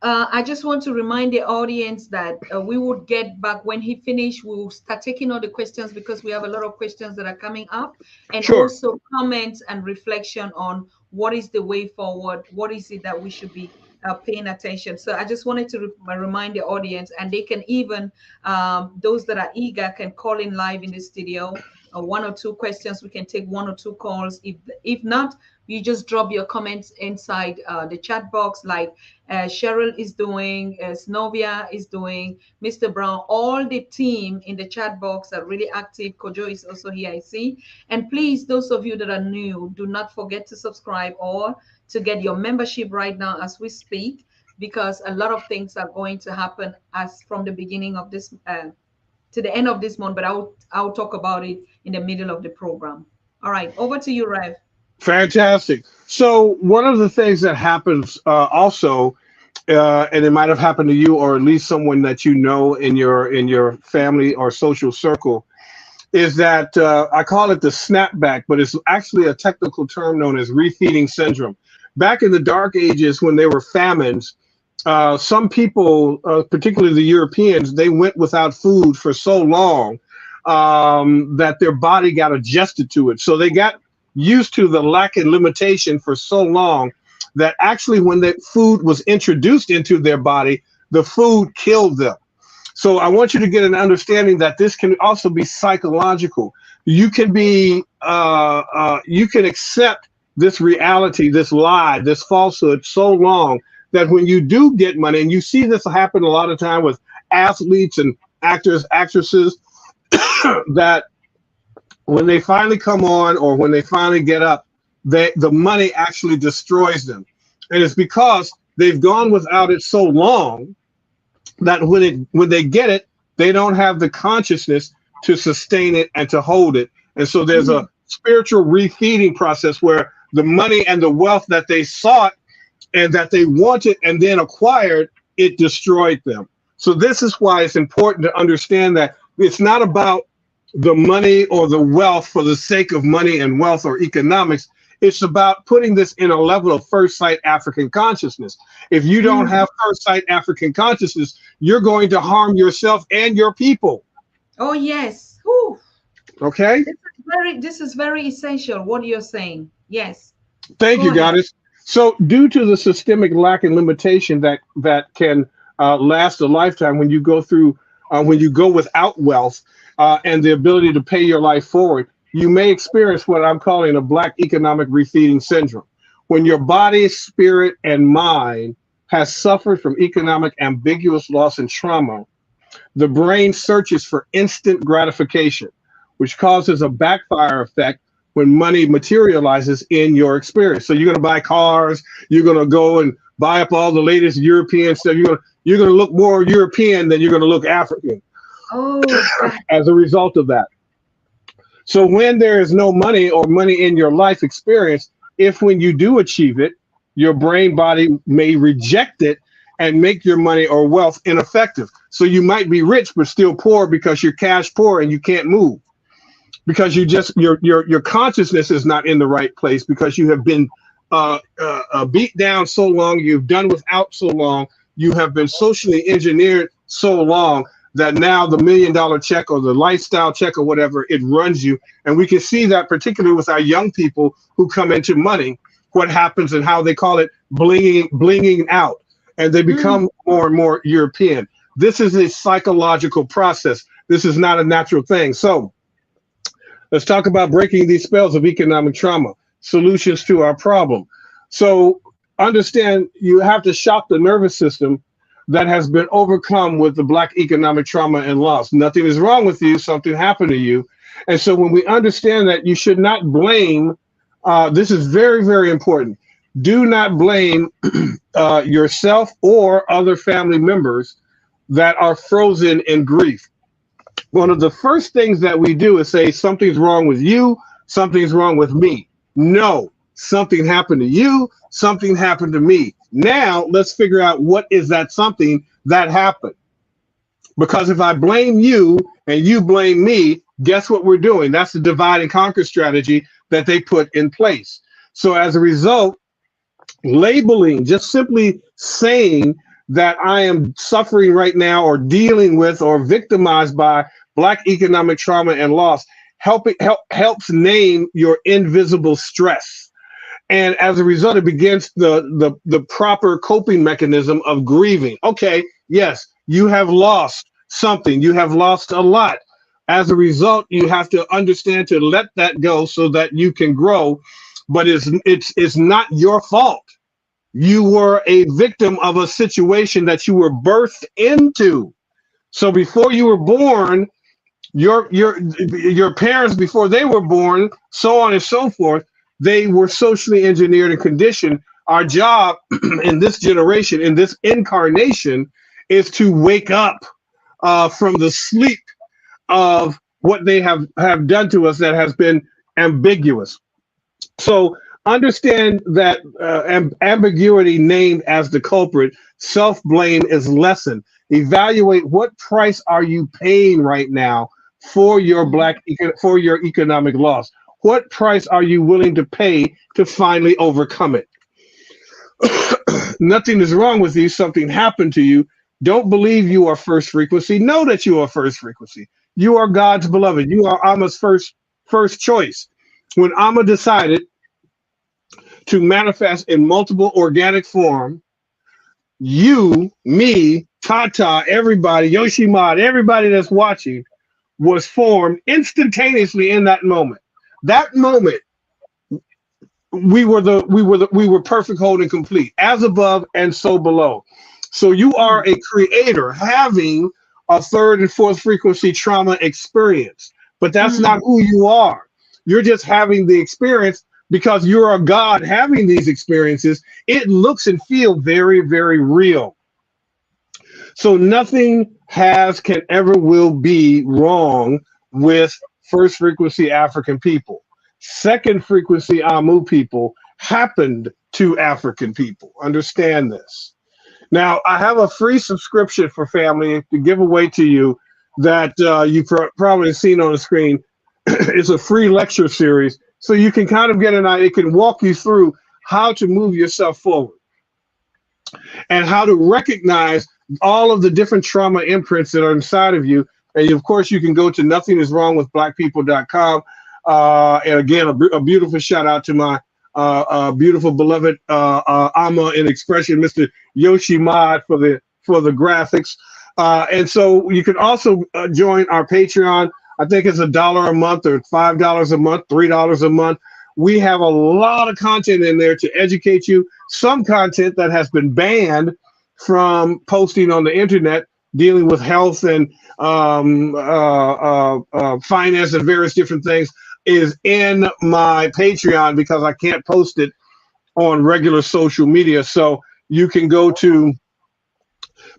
I just want to remind the audience that we would get back when he finished. We'll start taking all the questions because we have a lot of questions that are coming up, and Sure. also comments and reflection on what is the way forward, what is it that we should be paying attention. So I just wanted to remind the audience, and they can even, those that are eager can call in live in the studio. One or two questions, we can take one or two calls. If not, you just drop your comments inside the chat box, like Cheryl is doing, Snovia is doing, Mr. Brown. All the team in the chat box are really active. Kojo is also here, I see. And please, those of you that are new, do not forget to subscribe or to get your membership right now as we speak, because a lot of things are going to happen as from the beginning of this to the end of this month, but I'll talk about it in the middle of the program. All right, over to you, Rev. Fantastic. So one of the things that happens also, and it might have happened to you or at least someone that you know in your family or social circle, is that I call it the snapback, but it's actually a technical term known as refeeding syndrome. Back in the dark ages when there were famines, some people, particularly the Europeans, they went without food for so long that their body got adjusted to it. So they got used to the lack and limitation for so long that actually when the food was introduced into their body, the food killed them. So I want you to get an understanding that this can also be psychological. You can be, you can accept this reality, this lie, this falsehood so long that when you do get money, and you see this happen a lot of time with athletes and actors, actresses, that when they finally come on or when they finally get up, the money actually destroys them. And it's because they've gone without it so long that when they get it, they don't have the consciousness to sustain it and to hold it. And so there's a spiritual refeeding process where the money and the wealth that they sought and that they wanted and then acquired, it destroyed them. So this is why it's important to understand that it's not about the money or the wealth for the sake of money and wealth or economics. It's about putting this in a level of first sight African consciousness. If you don't have first sight African consciousness, you're going to harm yourself and your people. Oh, yes. Whew. Okay. This is very essential, what you're saying. Yes. Thank you, Goddess. So due to the systemic lack and limitation that can last a lifetime when you go through, when you go without wealth and the ability to pay your life forward, you may experience what I'm calling a Black economic refeeding syndrome. When your body, spirit, and mind has suffered from economic ambiguous loss and trauma, the brain searches for instant gratification, which causes a backfire effect when money materializes in your experience. So you're going to buy cars, you're going to go and buy up all the latest European stuff. You're going to look more European than you're going to look African. Oh, as a result of that. So when there is no money or money in your life experience, if when you do achieve it, your brain body may reject it and make your money or wealth ineffective. So you might be rich, but still poor because you're cash poor and you can't move. Because you just, your consciousness is not in the right place because you have been beat down so long, you've done without so long, you have been socially engineered so long that now the $1 million check or the lifestyle check or whatever, it runs you. And we can see that particularly with our young people who come into money, what happens and how they call it blinging out. And they become more and more European. This is a psychological process. This is not a natural thing. So let's talk about breaking these spells of economic trauma, solutions to our problem. So understand you have to shock the nervous system that has been overcome with the Black economic trauma and loss. Nothing is wrong with you, something happened to you. And so when we understand that you should not blame, this is very, very important. Do not blame yourself or other family members that are frozen in grief. One of the first things that we do is say something's wrong with you, something's wrong with me. No, something happened to you, something happened to me. Now let's figure out what is that something that happened. Because if I blame you and you blame me, guess what we're doing? That's the divide and conquer strategy that they put in place. So as a result, labeling, just simply saying that I am suffering right now or dealing with or victimized by Black economic trauma and loss, helps name your invisible stress. And as a result, it begins the proper coping mechanism of grieving. Okay, yes, you have lost something. You have lost a lot. As a result, you have to understand to let that go so that you can grow. But it's not your fault. You were a victim of a situation that you were birthed into. So before you were born, your parents, before they were born, so on and so forth, they were socially engineered and conditioned. Our job in this generation, in this incarnation, is to wake up from the sleep of what they have done to us that has been ambiguous. So understand that ambiguity named as the culprit, self-blame is lessened. Evaluate what price are you paying right now for your for your economic loss. What price are you willing to pay to finally overcome it? Nothing is wrong with you. Something happened to you. Don't believe you are first frequency. Know that you are first frequency. You are God's beloved. You are Amma's first choice. When Amma decided to manifest in multiple organic form, you, me, Tata, everybody, Yoshimod, everybody that's watching was formed instantaneously in that moment. That moment, we were perfect, whole, and complete, as above and so below. So you are a creator having a third and fourth frequency trauma experience, but that's not who you are. You're just having the experience because you're a God having these experiences. It looks and feels very, very real. So nothing can ever will be wrong with first frequency African people. Second frequency Amu people happened to African people. Understand this. Now, I have a free subscription for family to give away to you that you've probably seen on the screen. It's a free lecture series, so you can kind of get an idea. It can walk you through how to move yourself forward and how to recognize all of the different trauma imprints that are inside of you. And of course, you can go to nothingiswrongwithblackpeople.com. And again, a beautiful shout out to my beautiful beloved Amma in expression, Mr. Yoshi Mod, for the graphics. And so you can also join our Patreon. I think it's $1 a month or $5 a month, $3 a month. We have a lot of content in there to educate you. Some content that has been banned from posting on the internet, dealing with health and finance and various different things, is in my Patreon because I can't post it on regular social media. So you can go to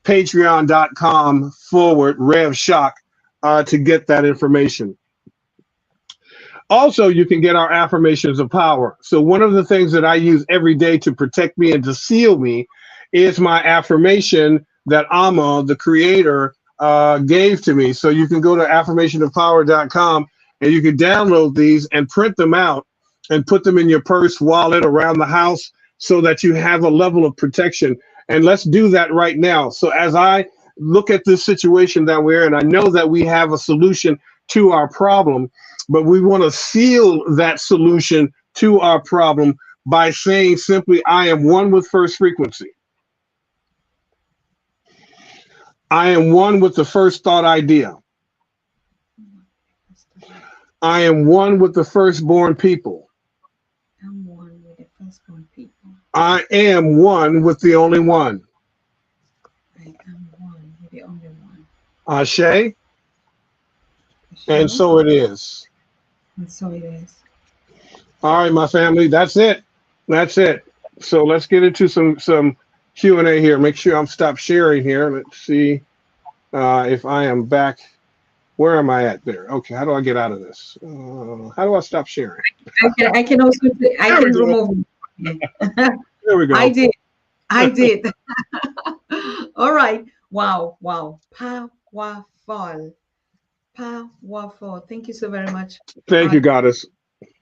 patreon.com/RevShock to get that information. Also, you can get our affirmations of power. So one of the things that I use every day to protect me and to seal me is my affirmation that Amma, the creator, gave to me. So you can go to affirmationofpower.com and you can download these and print them out and put them in your purse, wallet, around the house so that you have a level of protection. And let's do that right now. So as I look at this situation that we're in, I know that we have a solution to our problem, but we want to seal that solution to our problem by saying simply, I am one with first frequency. I am one with the first thought idea. I am one with the firstborn people. I'm one with the firstborn people. I am one with the only one. I am one with the only one. Ashe. And so it is. And so it is. All right, my family, that's it. That's it. So let's get into some Q&A here. Make sure I'm stopped sharing here. Let's see if I am back. Where am I at there? Okay, how do I get out of this? How do I stop sharing? I can also remove. There we go. I did. All right. Wow. Powerful. Thank you so very much. Thank you, Goddess.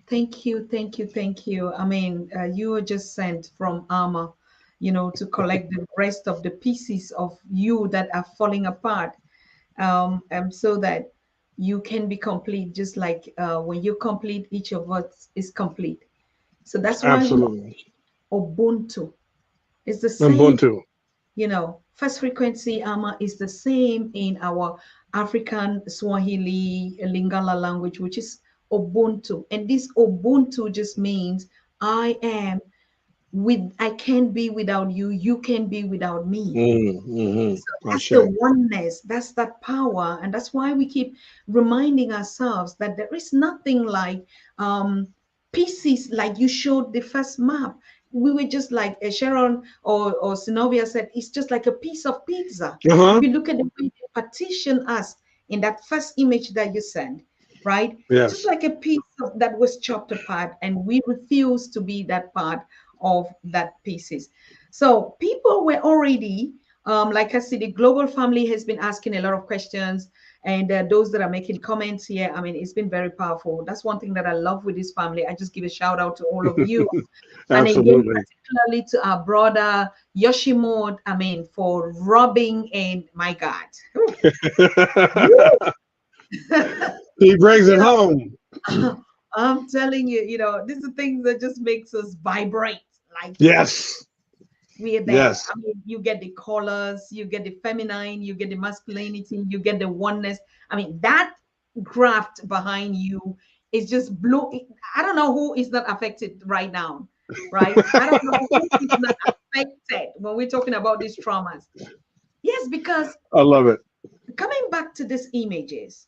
Thank you. I mean, you were just sent from Amma, to collect the rest of the pieces of you that are falling apart, so that you can be complete, just like when you complete, each of us is complete. So that's why Ubuntu is the same. Ubuntu. First frequency Amma is the same in our African Swahili Lingala language, which is Ubuntu. And this Ubuntu just means I can't be without you, you can be without me. So that's the oneness, that's that power. And that's why we keep reminding ourselves that there is nothing like pieces, like you showed the first map. We were just like Sharon or Sinovia said, it's just like a piece of pizza. If you look at the way they partition us in that first image that you sent, right? Yes. Just like a piece that was chopped apart, and we refuse to be that part of that pieces. So people were already, like I said, the global family has been asking a lot of questions, and those that are making comments here, I mean, it's been very powerful. That's one thing that I love with this family. I just give a shout out to all of you. And again, particularly to our brother Yoshimod, I mean, for rubbing in, my God. He brings it home. I'm telling you, these are things that just makes us vibrate. Like, Yes. we are there. Yes. I mean, you get the colors, you get the feminine, you get the masculinity, you get the oneness. I mean, that graft behind you is just blue. I don't know who is not affected right now, right? I don't know who is not affected when we're talking about these traumas. Yes, because I love it. coming back to these images,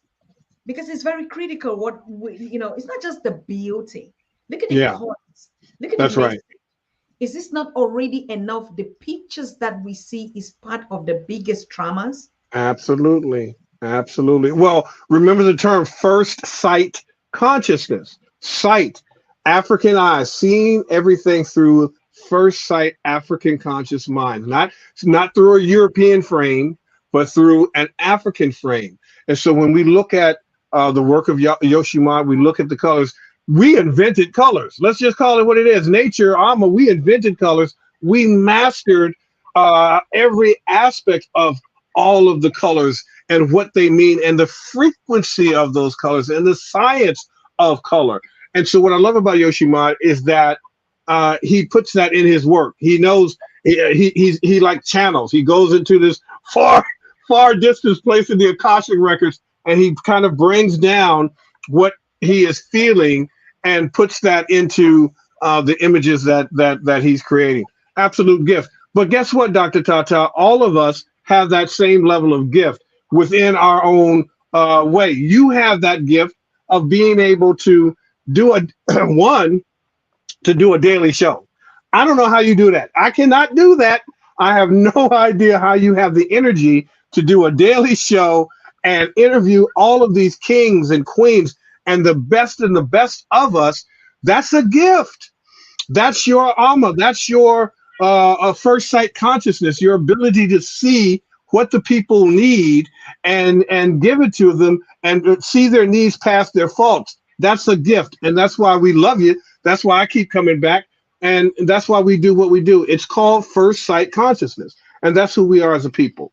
because it's very critical. It's not just the beauty. Look at the Yeah, colors. Look at the that's right. message. Is this not already enough? The pictures that we see is part of the biggest traumas. Absolutely. Absolutely. Well, remember the term first sight consciousness. Sight, African eyes, seeing everything through first sight African conscious mind. Not through a European frame, but through an African frame. And so when we look at the work of Yoshima, we look at the colors. We invented colors. Let's just call it what it is. Nature, Alma, we invented colors. We mastered every aspect of all of the colors and what they mean and the frequency of those colors and the science of color. And so what I love about Yoshima is that he puts that in his work. He knows he like channels. He goes into this far distance place in the Akashic records, and he kind of brings down what he is feeling and puts that into the images that he's creating. Absolute gift. But guess what, Dr. Tata? All of us have that same level of gift within our own way. You have that gift of being able to do a daily show. I don't know how you do that. I cannot do that. I have no idea how you have the energy to do a daily show and interview all of these kings and queens and the best of us. That's a gift. That's your alma. That's your first sight consciousness, your ability to see what the people need and give it to them and see their needs past their faults. That's a gift. And that's why we love you. That's why I keep coming back. And that's why we do what we do. It's called first sight consciousness. And that's who we are as a people.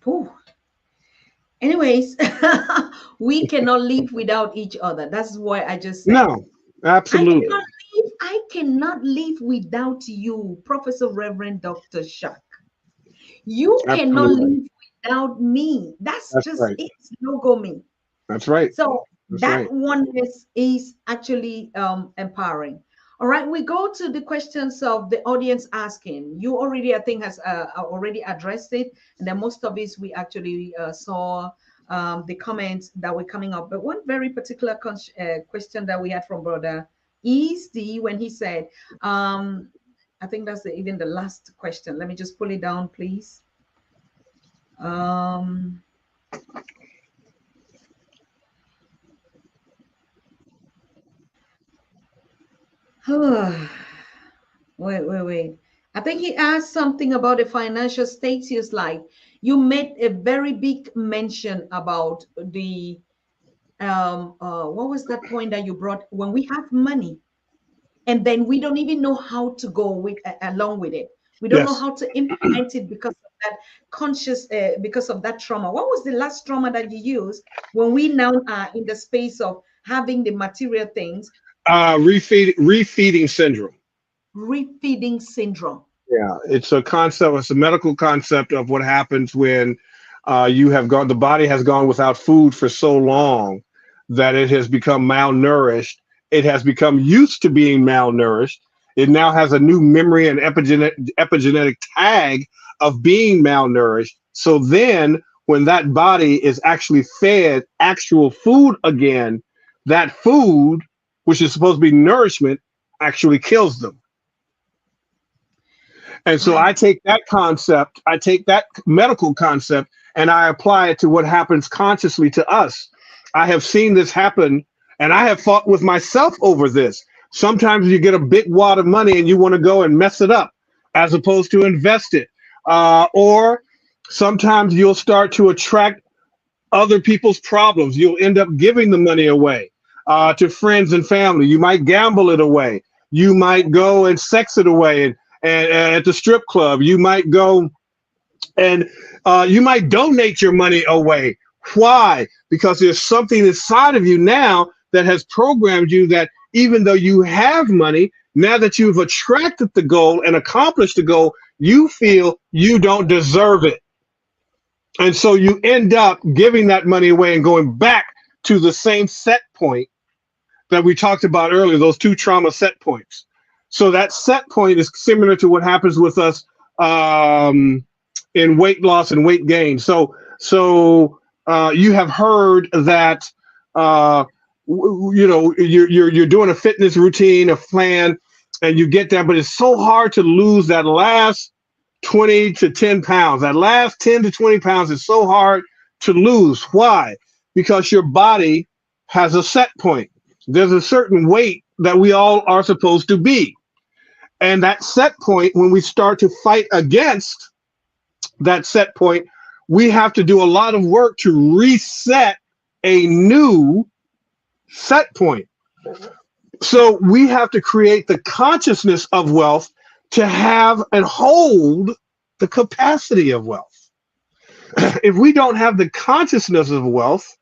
Ooh. Anyways, we cannot live without each other. That's why I just said. No, absolutely. I cannot live without you, Professor Reverend Dr. Shuck. You cannot live without me. That's just right. It's logo me. That's right. So That's that right. oneness is actually empowering. All right, we go to the questions of the audience asking. You already, I think, has already addressed it, and then most of it we actually saw the comments that were coming up. But one very particular question that we had from Brother Easty when he said, I think that's even the last question. Let me just pull it down, please. Wait. I think he asked something about the financial status. Like, you made a very big mention about the what was that point that you brought when we have money and then we don't even know how to go with along with it. We don't know Yes. how to implement it because of that because of that trauma. What was the last trauma that you used when we now are in the space of having the material things? Refeeding syndrome. Refeeding syndrome. Yeah, it's a concept. It's a medical concept of what happens when the body has gone without food for so long that it has become malnourished. It has become used to being malnourished. It now has a new memory and epigenetic tag of being malnourished. So then, when that body is actually fed actual food again, that food, which is supposed to be nourishment, actually kills them. And so I take that concept, I take that medical concept, and I apply it to what happens consciously to us. I have seen this happen, and I have fought with myself over this. Sometimes you get a big wad of money and you want to go and mess it up as opposed to invest it. Or sometimes you'll start to attract other people's problems. You'll end up giving the money away to friends and family. You might gamble it away. You might go and sex it away. And at the strip club, you might go and you might donate your money away. Why? Because there's something inside of you now that has programmed you that even though you have money, now that you've attracted the goal and accomplished the goal, you feel you don't deserve it. And so you end up giving that money away and going back to the same set point that we talked about earlier, those two trauma set points. So that set point is similar to what happens with us in weight loss and weight gain. So you have heard that you're doing a fitness routine, a plan, and you get there, but it's so hard to lose that last 20 to 10 pounds. That last 10 to 20 pounds is so hard to lose. Why? Because your body has a set point. There's a certain weight that we all are supposed to be. And that set point, when we start to fight against that set point, we have to do a lot of work to reset a new set point. So we have to create the consciousness of wealth to have and hold the capacity of wealth. If we don't have the consciousness of wealth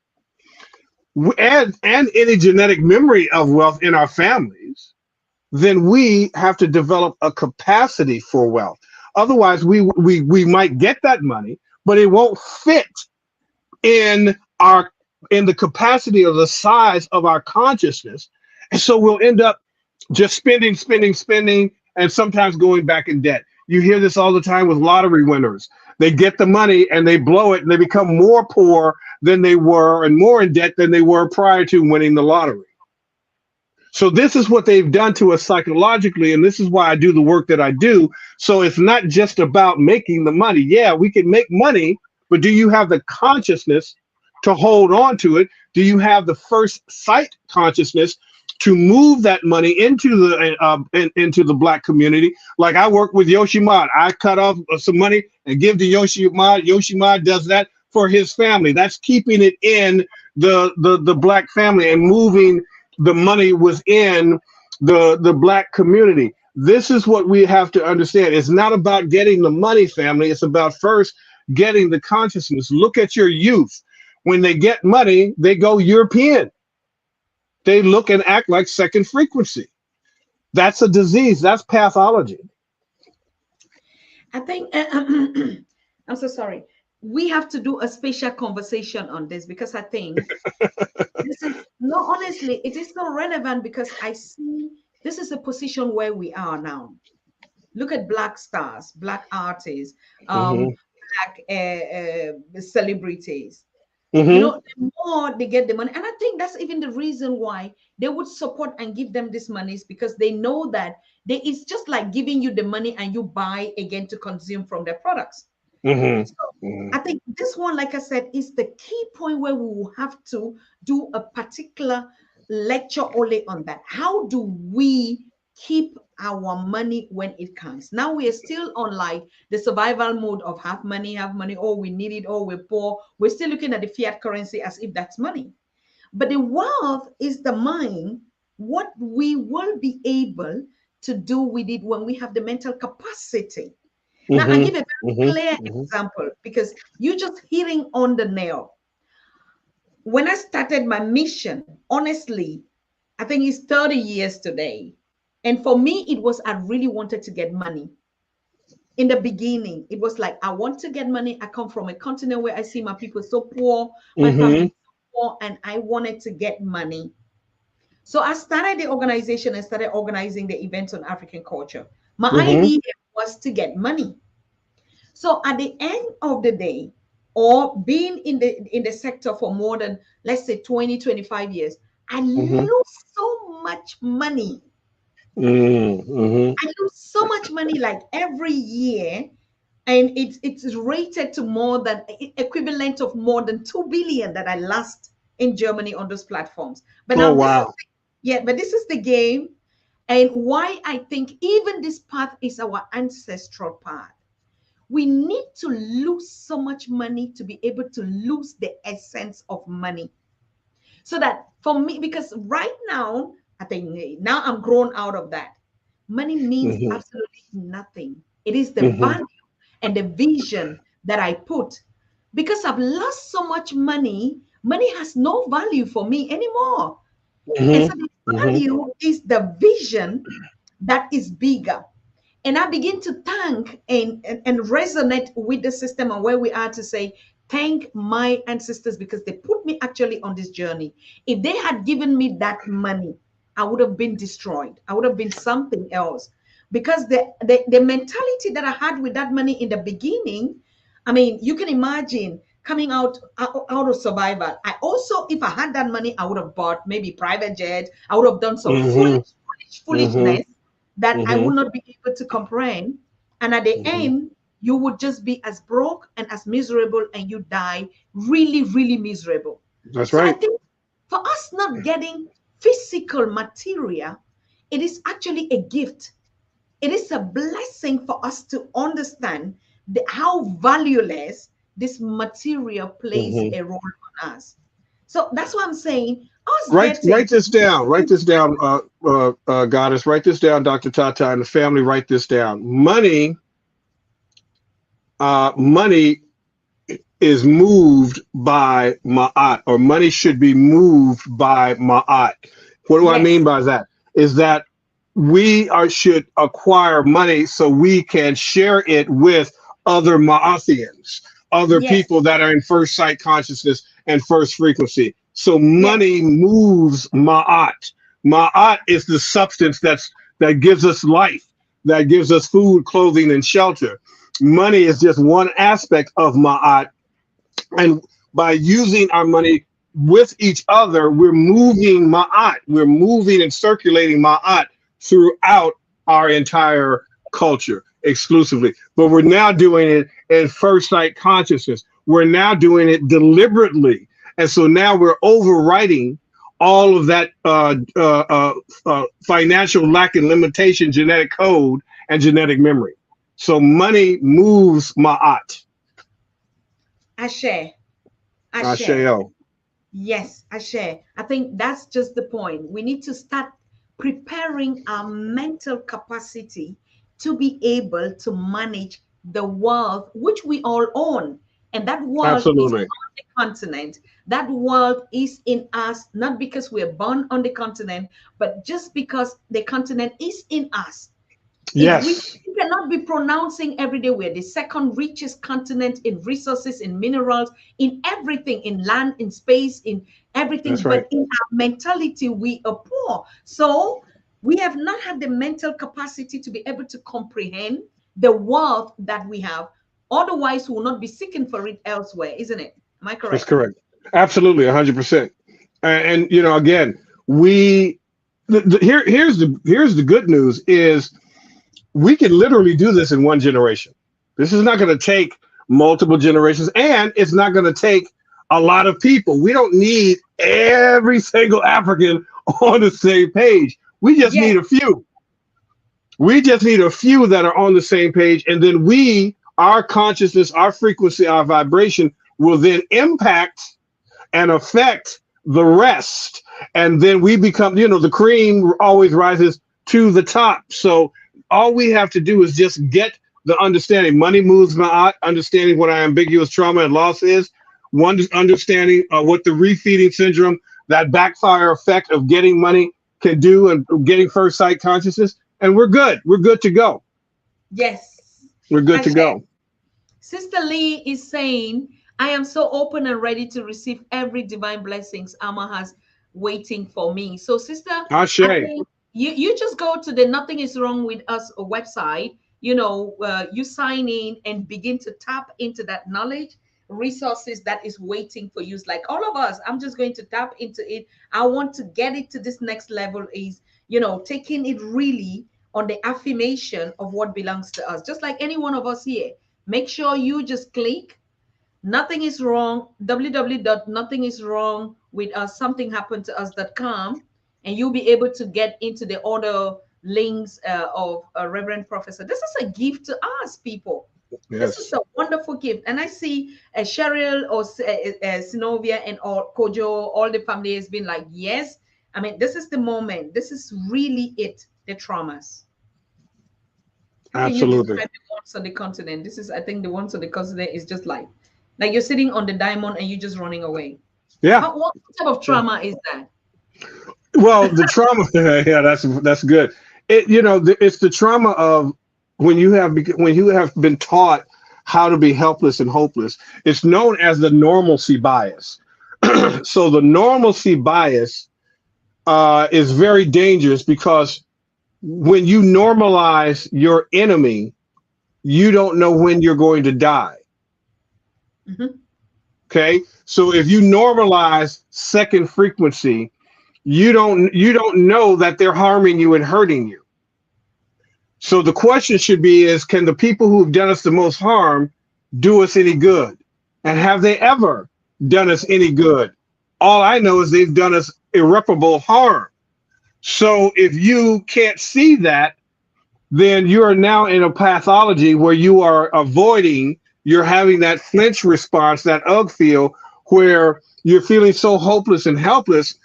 and any genetic memory of wealth in our families, then we have to develop a capacity for wealth. Otherwise, we might get that money, but it won't fit in the capacity or the size of our consciousness. And so we'll end up just spending, and sometimes going back in debt. You hear this all the time with lottery winners. They get the money and they blow it and they become more poor than they were and more in debt than they were prior to winning the lottery. So this is what they've done to us psychologically, and this is why I do the work that I do. So it's not just about making the money. Yeah, we can make money, but do you have the consciousness to hold on to it? Do you have the first sight consciousness to move that money into the Black community? Like I work with Yoshimad. I cut off some money and give to Yoshimad. Yoshimad does that for his family. That's keeping it in the Black family and moving the money within the Black community. This is what we have to understand. It's not about getting the money, family. It's about first getting the consciousness. Look at your youth. When they get money, they go European. They look and act like second frequency. That's a disease. That's pathology. I think I'm so sorry. We have to do a special conversation on this because I think this is no, honestly, it is not relevant because I see this is a position where we are now. Look at Black stars, Black artists, Black celebrities. You know, the more they get the money, and I think that's even the reason why they would support and give them this money is because they know that it's just like giving you the money and you buy again to consume from their products. So I think this one, like I said, is the key point where we will have to do a particular lecture only on that. How do we keep our money when it comes? Now we are still on like the survival mode of have money, oh, we need it, oh, we're poor. We're still looking at the fiat currency as if that's money. But the wealth is the mind, what we will be able to do with it when we have the mental capacity. Now, I give a very clear example because you just hitting on the nail. When I started my mission, honestly, I think it's 30 years today. And for me, it was I really wanted to get money. In the beginning, it was like, I want to get money. I come from a continent where I see my people so poor, my family so poor, and I wanted to get money. So I started the organization and started organizing the events on African culture. My idea was to get money. So at the end of the day, or being in the sector for more than, let's say, 20, 25 years, I lose so much money. I lose so much money like every year, and it's rated to more than equivalent of more than 2 billion that I lost in Germany on those platforms. But now but this is the game, and why I think even this path is our ancestral path. We need to lose so much money to be able to lose the essence of money. So that for me, because right now, I think now I'm grown out of that. Money means absolutely nothing. It is the value and the vision that I put because I've lost so much money. Money has no value for me anymore. And so Mm-hmm. the Mm-hmm. value is the vision that is bigger. And I begin to thank and resonate with the system and where we are to say, thank my ancestors because they put me actually on this journey. If they had given me that money, I would have been destroyed. I would have been something else. Because the mentality that I had with that money in the beginning, I mean, you can imagine coming out of survival. I also, if I had that money, I would have bought maybe private jet. I would have done some Mm-hmm. Mm-hmm. foolishness that I Mm-hmm. would not be able to comprehend. And at the Mm-hmm. end, you would just be as broke and as miserable, and you die really, really miserable. That's So I right. think for us not getting physical material, it is actually a gift. It is a blessing for us to understand how valueless this material plays Mm-hmm. a role on us. So that's what I'm saying. Us Write getting this down. Write this down, Goddess. Write this down, Dr. Tata, and the family. Write this down. Money is moved by ma'at, or money should be moved by ma'at. What do I mean yes, by that? Is that should acquire money so we can share it with other Ma'athians, other yes, people that are in first sight consciousness and first frequency. So yes, money moves Ma'at. Ma'at is the substance that gives us life, that gives us food, clothing, and shelter. Money is just one aspect of Ma'at, and by using our money with each other, we're moving Ma'at. We're moving and circulating Ma'at throughout our entire culture exclusively. But we're now doing it in first sight consciousness. We're now doing it deliberately. And so now we're overwriting all of that financial lack and limitation, genetic code, and genetic memory. So money moves Ma'at. I share. I share. Asheo. Yes, I share. I think that's just the point. We need to start preparing our mental capacity to be able to manage the world which we all own. And that world is Absolutely. on the continent. That world is in us, not because we're born on the continent, but just because the continent is in us. If we Yes, cannot be pronouncing every day we're the second richest continent in resources, in minerals, in everything, in land, in space, in everything, that's right. but in our mentality we are poor. So we have not had the mental capacity to be able to comprehend the wealth that we have. Otherwise we will not be seeking for it elsewhere, isn't it? Am I That's correct? correct. Absolutely, 100%. And again, we here's the good news is we can literally do this in one generation. This is not going to take multiple generations, and it's not going to take a lot of people. We don't need every single African on the same page. We just Yes, need a few. We just need a few that are on the same page, and then our consciousness, our frequency, our vibration will then impact and affect the rest. And then we become, the cream always rises to the top. So all we have to do is just get the understanding. Money moves my understanding what our ambiguous trauma and loss is, one understanding what the refeeding syndrome, that backfire effect of getting money can do, and getting first sight consciousness. And we're good. We're good to go. yes. We're good I to share. go. Sister Lee is saying, I am so open and ready to receive every divine blessings Amma has waiting for me. So, sister, I Ashe. think you just go to the Nothing is Wrong with Us website, you sign in and begin to tap into that knowledge, resources that is waiting for you. It's like all of us, I'm just going to tap into it. I want to get it to this next level is, taking it really on the affirmation of what belongs to us, just like any one of us here. Make sure you just click Nothing is Wrong, www.nothingiswrong with us, something happened to us.com, and you'll be able to get into the other links of Reverend Professor. This is a gift to us, people. This is Yes. a wonderful gift. And I see Cheryl or Sinovia and all Kojo, all the family has been like, yes. I mean, this is the moment. This is really it, the traumas. How can you Absolutely. describe the ones on the continent? This is, I think, the ones on the continent is just like, Like you're sitting on the diamond and you're just running away. Yeah. What type of trauma is that? Well, the trauma, yeah, that's good. It's the trauma of when you have been taught how to be helpless and hopeless. It's known as the normalcy bias. So the normalcy bias is very dangerous because when you normalize your enemy, you don't know when you're going to die. Mm-hmm. Okay, so if you normalize second frequency, you don't know that they're harming you and hurting you. So the question should be is, can the people who've done us the most harm do us any good? And have they ever done us any good? All I know is they've done us irreparable harm. So if you can't see that, then you are now in a pathology where you are avoiding, you're having that flinch response, that ugh feel, where you're feeling so hopeless and helpless.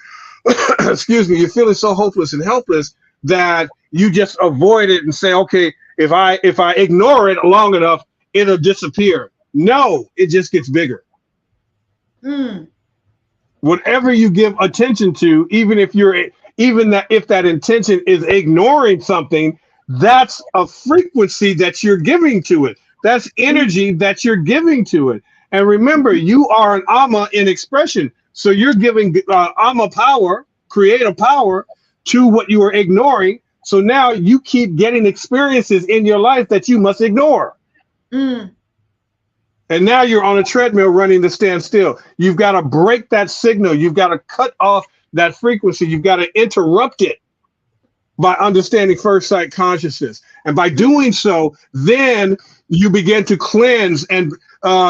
Excuse me, you're feeling so hopeless and helpless that you just avoid it and say, okay, if I ignore it long enough, it'll disappear. No, it just gets bigger. Mm. Whatever you give attention to, even if that intention is ignoring something, that's a frequency that you're giving to it. That's energy that you're giving to it. And remember, you are an Amma in expression. So you're giving Amma power, creative power, to what you are ignoring. So now you keep getting experiences in your life that you must ignore. Mm. And now you're on a treadmill running to stand still. You've got to break that signal. You've got to cut off that frequency. You've got to interrupt it by understanding first sight consciousness. And by doing so, then you begin to cleanse, and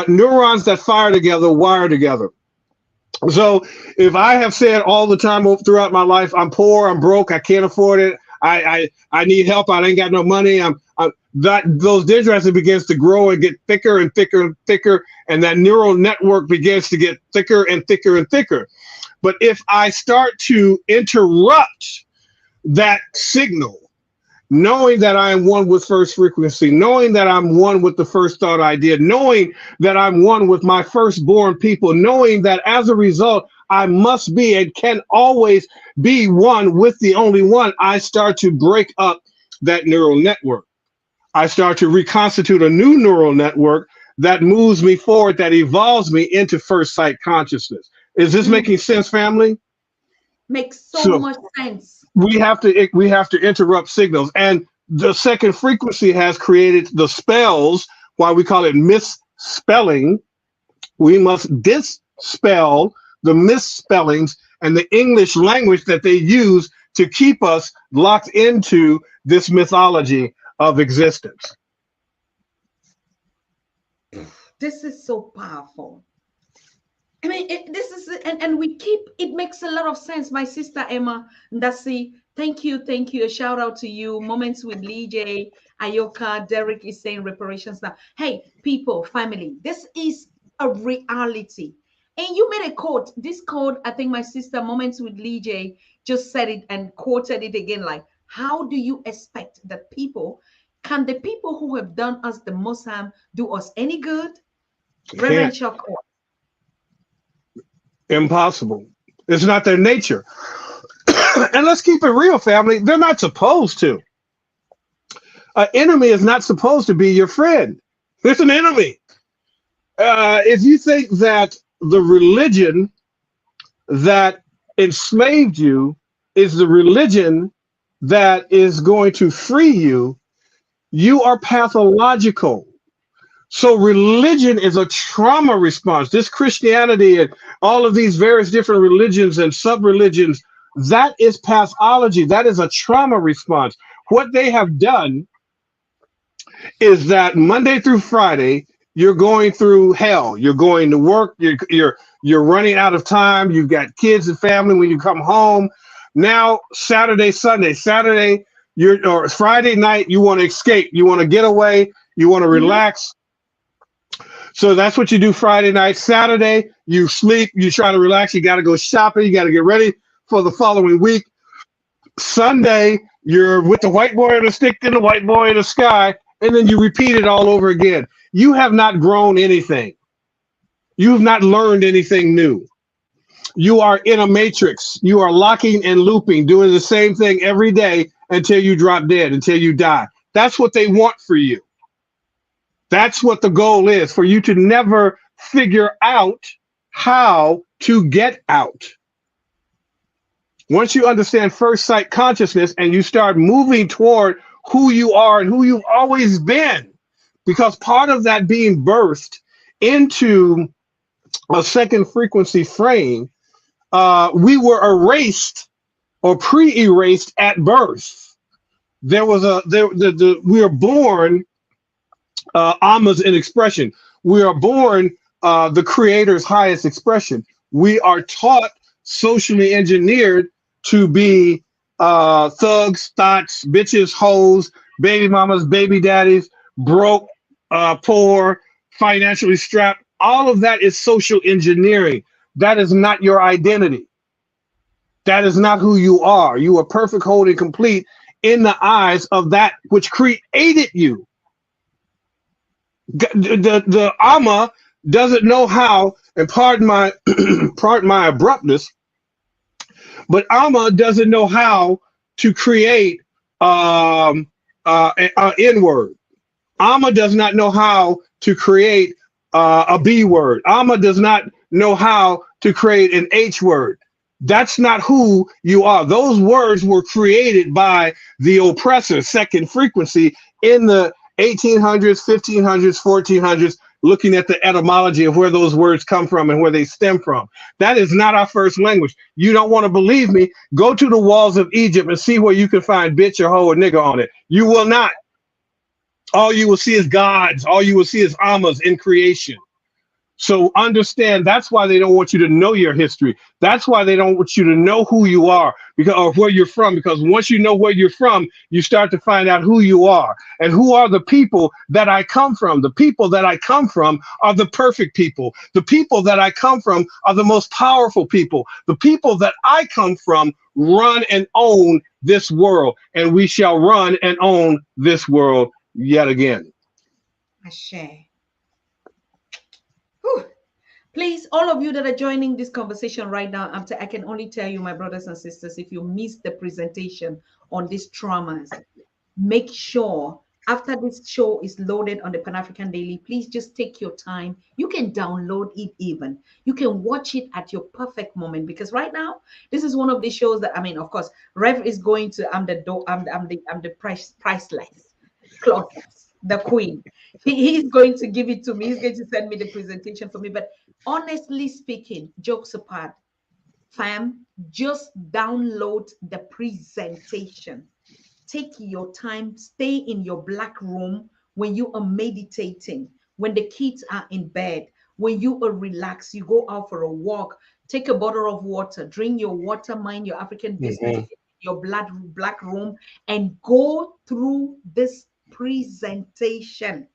neurons that fire together wire together. So if I have said all the time throughout my life, I'm poor, I'm broke, I can't afford it, I need help, I ain't got no money, those dendrites begins to grow and get thicker and thicker and thicker, and that neural network begins to get thicker and thicker and thicker. But if I start to interrupt that signal, knowing that I am one with first frequency, knowing that I'm one with the first thought idea, knowing that I'm one with my firstborn people, knowing that as a result, I must be and can always be one with the only one, I start to break up that neural network. I start to reconstitute a new neural network that moves me forward, that evolves me into first sight consciousness. Is this making sense, family? Makes so much sense. We have to interrupt signals, and the second frequency has created the spells. Why we call it misspelling. We must dispel the misspellings and the English language that they use to keep us locked into this mythology of existence. This is so powerful. I mean, this is, and we keep, it makes a lot of sense. My sister Emma Ndasi, thank you. A shout out to you. Moments with Lee J, Ayoka, Derek is saying reparations now. Hey, people, family, this is a reality. And you made a quote. This quote, I think my sister Moments with Lee J just said it and quoted it again. Like, how do you expect that can the people who have done us the most harm do us any good? Reverend Chuck. Impossible. It's not their nature. And let's keep it real, family. They're not supposed to. An enemy is not supposed to be your friend. It's an enemy. If you think that the religion that enslaved you is the religion that is going to free you, you are pathological. So religion is a trauma response. This Christianity and all of these various different religions and sub-religions, that is pathology. That is a trauma response. What they have done is that Monday through Friday, you're going through hell. You're going to work. You're running out of time. You've got kids and family when you come home. Now, Saturday, Sunday, or Friday night, you want to escape. You want to get away. You want to relax. So that's what you do Friday night. Saturday, you sleep, you try to relax, you got to go shopping, you got to get ready for the following week. Sunday, you're with the white boy on the stick and the white boy in the sky, and then you repeat it all over again. You have not grown anything. You have not learned anything new. You are in a matrix. You are locking and looping, doing the same thing every day until you drop dead, until you die. That's what they want for you. That's what the goal is, for you to never figure out how to get out. Once you understand first sight consciousness and you start moving toward who you are and who you've always been, because part of that being birthed into a second frequency frame, we were erased or pre-erased at birth. We are born Alma's in expression. We are born the creator's highest expression. We are taught, socially engineered, to be thugs, thoughts, bitches, hoes, baby mamas, baby daddies, broke, poor, financially strapped. All of that is social engineering. That is not your identity. That is not who you are. You are perfect, whole, and complete in the eyes of that which created you. The Alma doesn't know how, and pardon my pardon my abruptness, but Alma doesn't know how to create an N word. Alma does not know how to create a B word. Alma does not know how to create an H word. That's not who you are. Those words were created by the oppressor, second frequency, in the 1800s, 1500s, 1400s, looking at the etymology of where those words come from and where they stem from. That is not our first language. You don't want to believe me? Go to the walls of Egypt and see where you can find bitch or hoe or nigga on it. You will not. All you will see is gods. All you will see is Almas in creation. So understand, that's why they don't want you to know your history. That's why they don't want you to know who you are, because, or where you're from, because once you know where you're from, you start to find out who you are and who are the people that I come from. The people that I come from are the perfect people. The people that I come from are the most powerful people. The people that I come from run and own this world, and we shall run and own this world yet again. Ashe. Whew. Please, all of you that are joining this conversation right now, I can only tell you, my brothers and sisters, if you missed the presentation on these traumas, make sure after this show is loaded on the Pan-African Daily, please just take your time. You can download it even. You can watch it at your perfect moment, because right now, this is one of the shows that, I mean, of course, Rev is going to, I'm the priceless, clockless, the queen. He's going to give it to me. He's going to send me the presentation for me. But honestly speaking, jokes apart, fam, just download the presentation. Take your time, stay in your black room when you are meditating, when the kids are in bed, when you are relaxed, you go out for a walk, take a bottle of water, drink your water, mind your African business, your black room, and go through this presentation.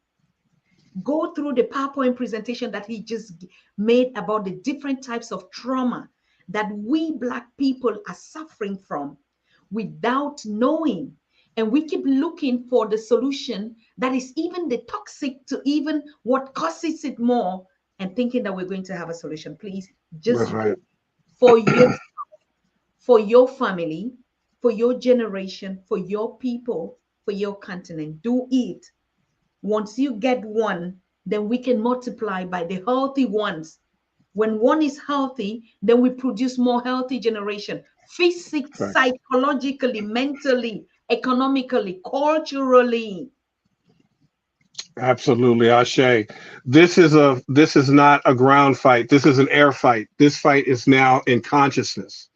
Go through the PowerPoint presentation that he just made about the different types of trauma that we Black people are suffering from without knowing. And we keep looking for the solution that is even the toxic to even what causes it more, and thinking that we're going to have a solution. Please, just for yourself, for your family, for your generation, for your people, for your continent, do it. Once you get one, then we can multiply by the healthy ones. When one is healthy, then we produce more healthy generation. Physically, psychologically, mentally, economically, culturally. Absolutely, Ashe. This is not a ground fight. This is an air fight. This fight is now in consciousness.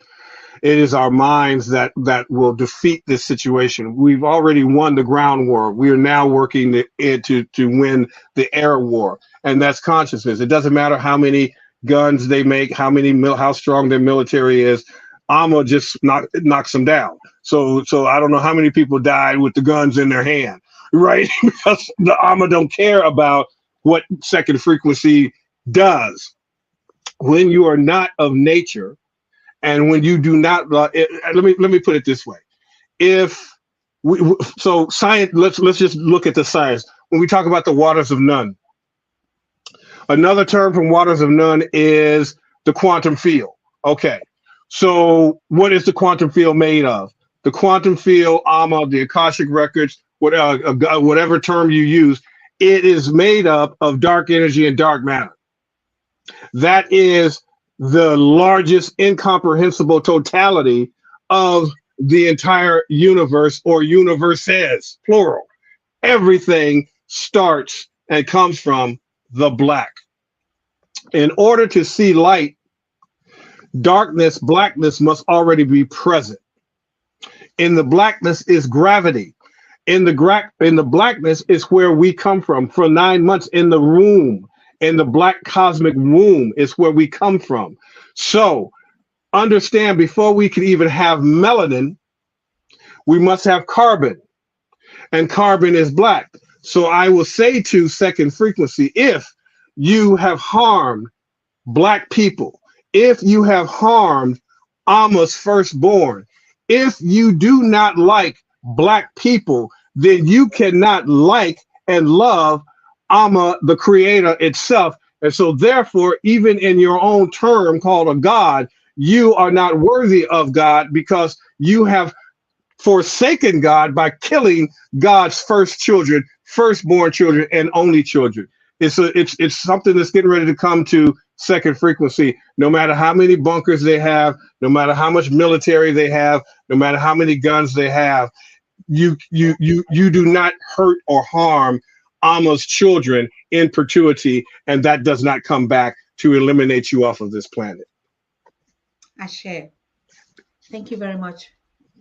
It is our minds that will defeat this situation. We've already won the ground war. We are now working to win the air war, and that's consciousness. It doesn't matter how many guns they make, how strong their military is. Alma just knocks them down. So I don't know how many people died with the guns in their hand, right? Because the Alma don't care about what second frequency does. When you are not of nature, and when you do not, let me put it this way: science. Let's just look at the science. When we talk about the waters of none, Another term from Waters of None is the quantum field. Okay, so what is the quantum field made of? The quantum field, the Akashic records, whatever term you use, it is made up of dark energy and dark matter. That is the largest incomprehensible totality of the entire universe, or universes, plural. Everything starts and comes from the black. In order to see light, darkness, blackness must already be present. In the blackness is gravity. In the blackness is where we come from. For 9 months in the womb, in the black cosmic womb is where we come from. So understand, before we can even have melanin, we must have carbon, and carbon is black. So I will say to second frequency, if you have harmed black people, if you have harmed Amma's firstborn, if you do not like black people, then you cannot like and love Amma, the creator itself. And so therefore, even in your own term called a God, you are not worthy of God, because you have forsaken God by killing God's firstborn children, and only children. It's something that's getting ready to come to second frequency. No matter how many bunkers they have, no matter how much military they have, no matter how many guns they have, you do not hurt or harm Amma's children in perpetuity, and that does not come back to eliminate you off of this planet. Ashe. Thank you very much.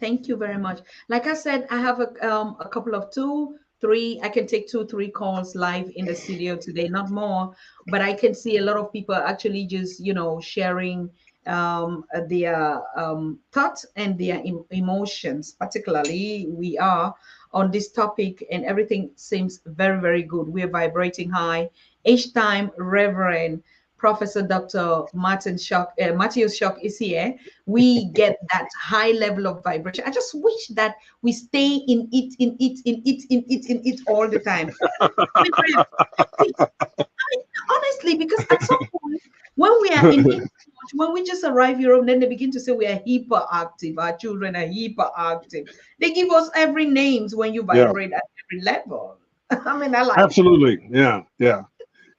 Thank you very much. Like I said, I have a couple of 2, 3. I can take 2, 3 calls live in the studio today, not more. But I can see a lot of people actually just, sharing their thoughts and their emotions. Particularly, we are on this topic, and everything seems very, very good. We're vibrating high each time. Reverend Professor Dr. Matthias Shock is here. We get that high level of vibration. I just wish that we stay in it all the time. Honestly, because at some point, when we are in it, when we just arrive here, then they begin to say we are hyperactive. Our children are hyperactive. They give us every names when you vibrate at every level. I mean, I like absolutely.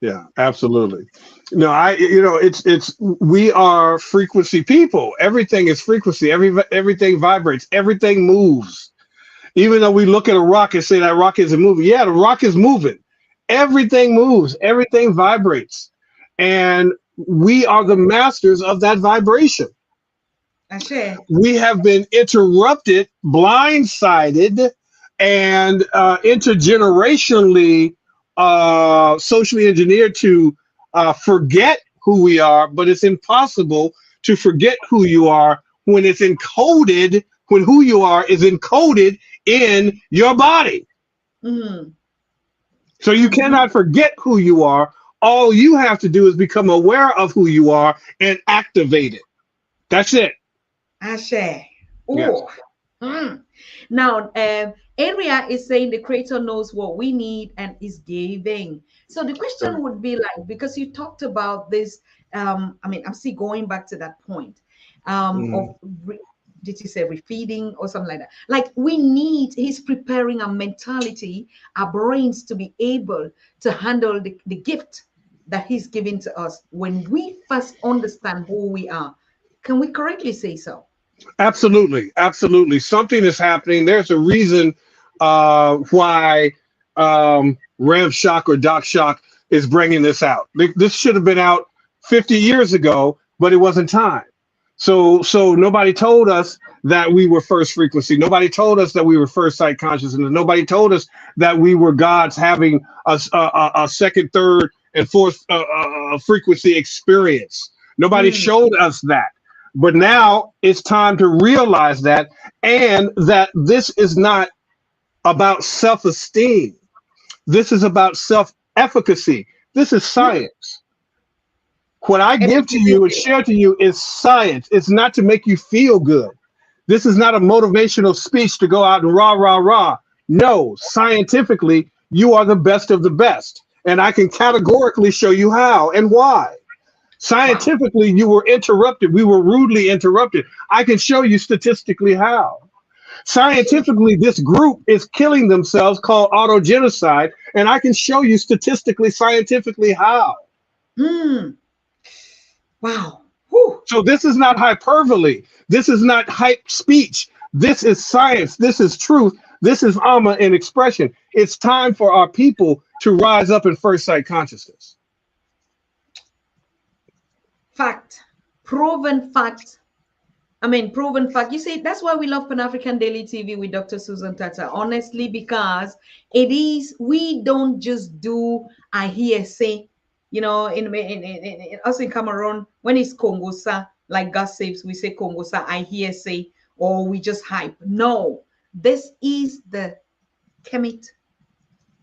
Yeah, absolutely. No, we are frequency people. Everything is frequency. Everything vibrates. Everything moves. Even though we look at a rock and say that rock isn't moving, yeah, the rock is moving. Everything moves. Everything vibrates, and we are the masters of that vibration. We have been interrupted, blindsided, and intergenerationally socially engineered to forget who we are, but it's impossible to forget who you are when it's encoded, when who you are is encoded in your body. Mm-hmm. So you cannot forget who you are. All you have to do is become aware of who you are and activate it. That's it. Ashe. Yes. Now, Area is saying the creator knows what we need and is giving. So the question would be like, because you talked about this, I'm still going back to that point of, did you say refeeding or something like that? Like he's preparing our mentality, our brains to be able to handle the gift that he's giving to us when we first understand who we are. Can we correctly say so? Absolutely. Something is happening. There's a reason why Rev Shock or Doc Shock is bringing this out. This should have been out 50 years ago, but it wasn't time. So nobody told us that we were first frequency. Nobody told us that we were first sight consciousness. Nobody told us that we were gods having a second, third, and fourth frequency experience. Nobody showed us that. But now it's time to realize that, and that this is not about self-esteem. This is about self-efficacy. This is science. What I give to you and share to you is science. It's not to make you feel good. This is not a motivational speech to go out and rah, rah, rah. No, scientifically, you are the best of the best. And I can categorically show you how and why. Scientifically, you were interrupted. We were rudely interrupted. I can show you statistically how. Scientifically, this group is killing themselves, called autogenocide, and I can show you statistically, scientifically how. Wow. Whew. So this is not hyperbole. This is not hype speech. This is science. This is truth. This is Alma in expression. It's time for our people to rise up in first sight consciousness. Fact. Proven fact. I mean, proven fact. You see, that's why we love Pan-African Daily TV with Dr. Susan Tata, honestly, because it is, we don't just do I hear say, you know, in us in Cameroon, when it's Congosa, like God saves, we say Congosa, I hear say, or we just hype. No, this is the Kemet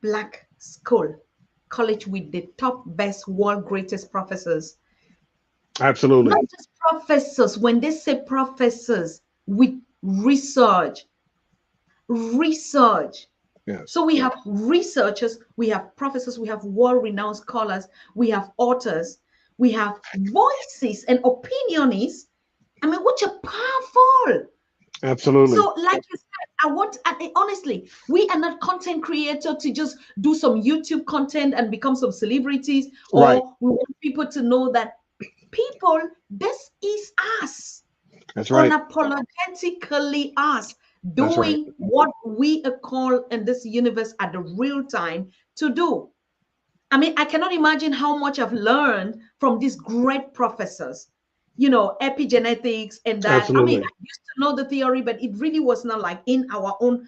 Black School College with the top, best, world greatest professors. Absolutely. Not just professors. When they say professors, with research. Yes. So we have researchers, we have professors, we have world-renowned scholars, we have authors, we have voices and opinionists. I mean, which are powerful. Absolutely. So, like you said, honestly, we are not content creators to just do some YouTube content and become some celebrities, or Right. we want people to know that people, this is us. That's right. Unapologetically us doing what we are called in this universe at the real time to do. I mean, I cannot imagine how much I've learned from these great professors, you know, epigenetics and that. Absolutely. I mean, I used to know the theory, but it really was not like in our own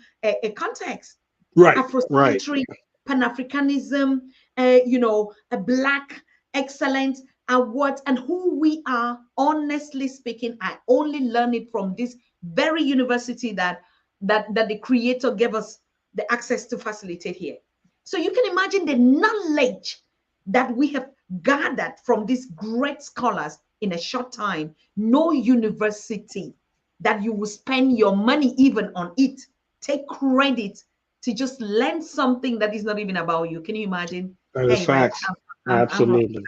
context. Right. Afrocentric, Panafricanism, you know, a Black excellence, and who we are. Honestly speaking, I only learned it from this very university that the creator gave us the access to facilitate here. So you can imagine the knowledge that we have gathered from these great scholars in a short time. No university that you will spend your money even on it, take credit to just learn something that is not even about you. Can you imagine? That is facts. I'm Absolutely.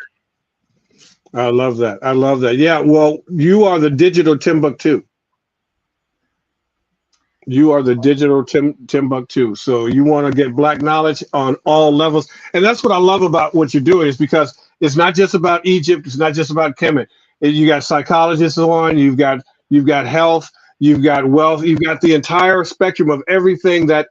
I love that. I love that. Yeah. Well, you are the digital Timbuktu. You are the digital Timbuktu. So you want to get Black knowledge on all levels. And that's what I love about what you're doing, is because it's not just about Egypt. It's not just about Kemet. You got psychologists on, you've got health, you've got wealth, you've got the entire spectrum of everything that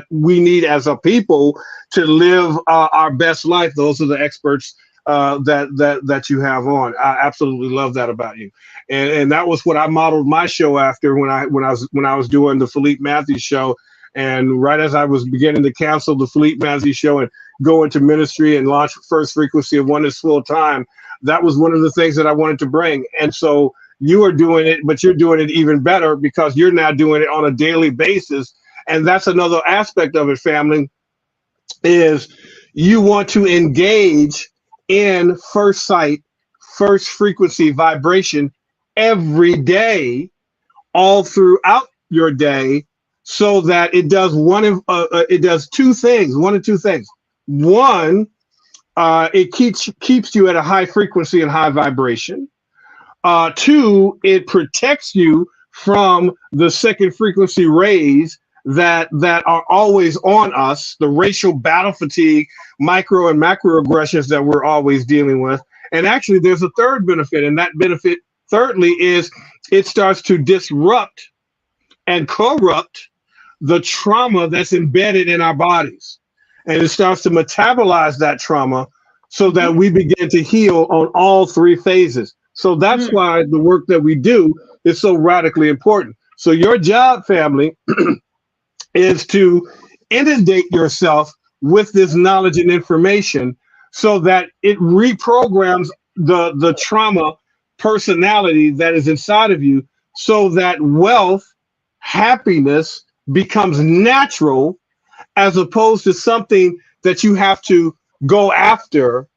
we need as a people to live our best life. Those are the experts that you have on. I absolutely love that about you, and that was what I modeled my show after when I was doing the Phillipp Matthews show, and right as I was beginning to cancel the Phillipp Matthews show and go into ministry and launch First Frequency of Oneness full time, that was one of the things that I wanted to bring. And so you are doing it, but you're doing it even better because you're now doing it on a daily basis, and that's another aspect of it, family, is you want to engage in first sight, first frequency vibration every day, all throughout your day, so that it does two things. One of two things. One, it keeps you at a high frequency and high vibration. Two, it protects you from the second frequency rays that are always on us, the racial battle fatigue, micro and macro aggressions that we're always dealing with. And actually, there's a third benefit, and that benefit, thirdly, is it starts to disrupt and corrupt the trauma that's embedded in our bodies. And it starts to metabolize that trauma so that we begin to heal on all three phases. So that's why the work that we do is so radically important. So your job, family, is to inundate yourself with this knowledge and information so that it reprograms the trauma personality that is inside of you, so that wealth, happiness becomes natural, as opposed to something that you have to go after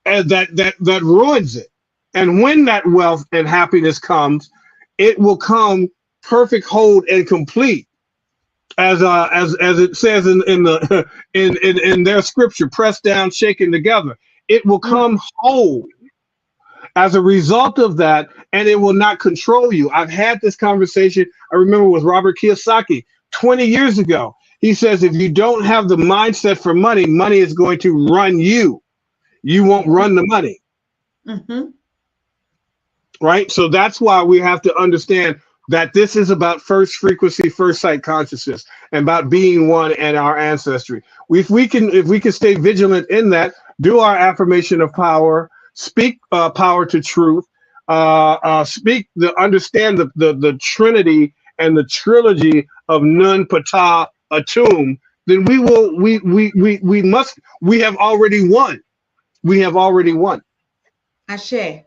and that ruins it. And when that wealth and happiness comes, it will come perfect, whole, and complete as it says in the in their scripture, pressed down, shaken together, it will come whole as a result of that, and it will not control you. I've had this conversation, I remember, with Robert Kiyosaki 20 years ago. He says, if you don't have the mindset for money, money is going to run you. You won't run the money. Mm-hmm. Right? So that's why we have to understand that this is about first frequency, first sight consciousness, and about being one and our ancestry. If we can stay vigilant in that, do our affirmation of power, speak power to truth, understand the Trinity and the trilogy of Nun, Ptah, Atum, then we have already won. We have already won. Ashe.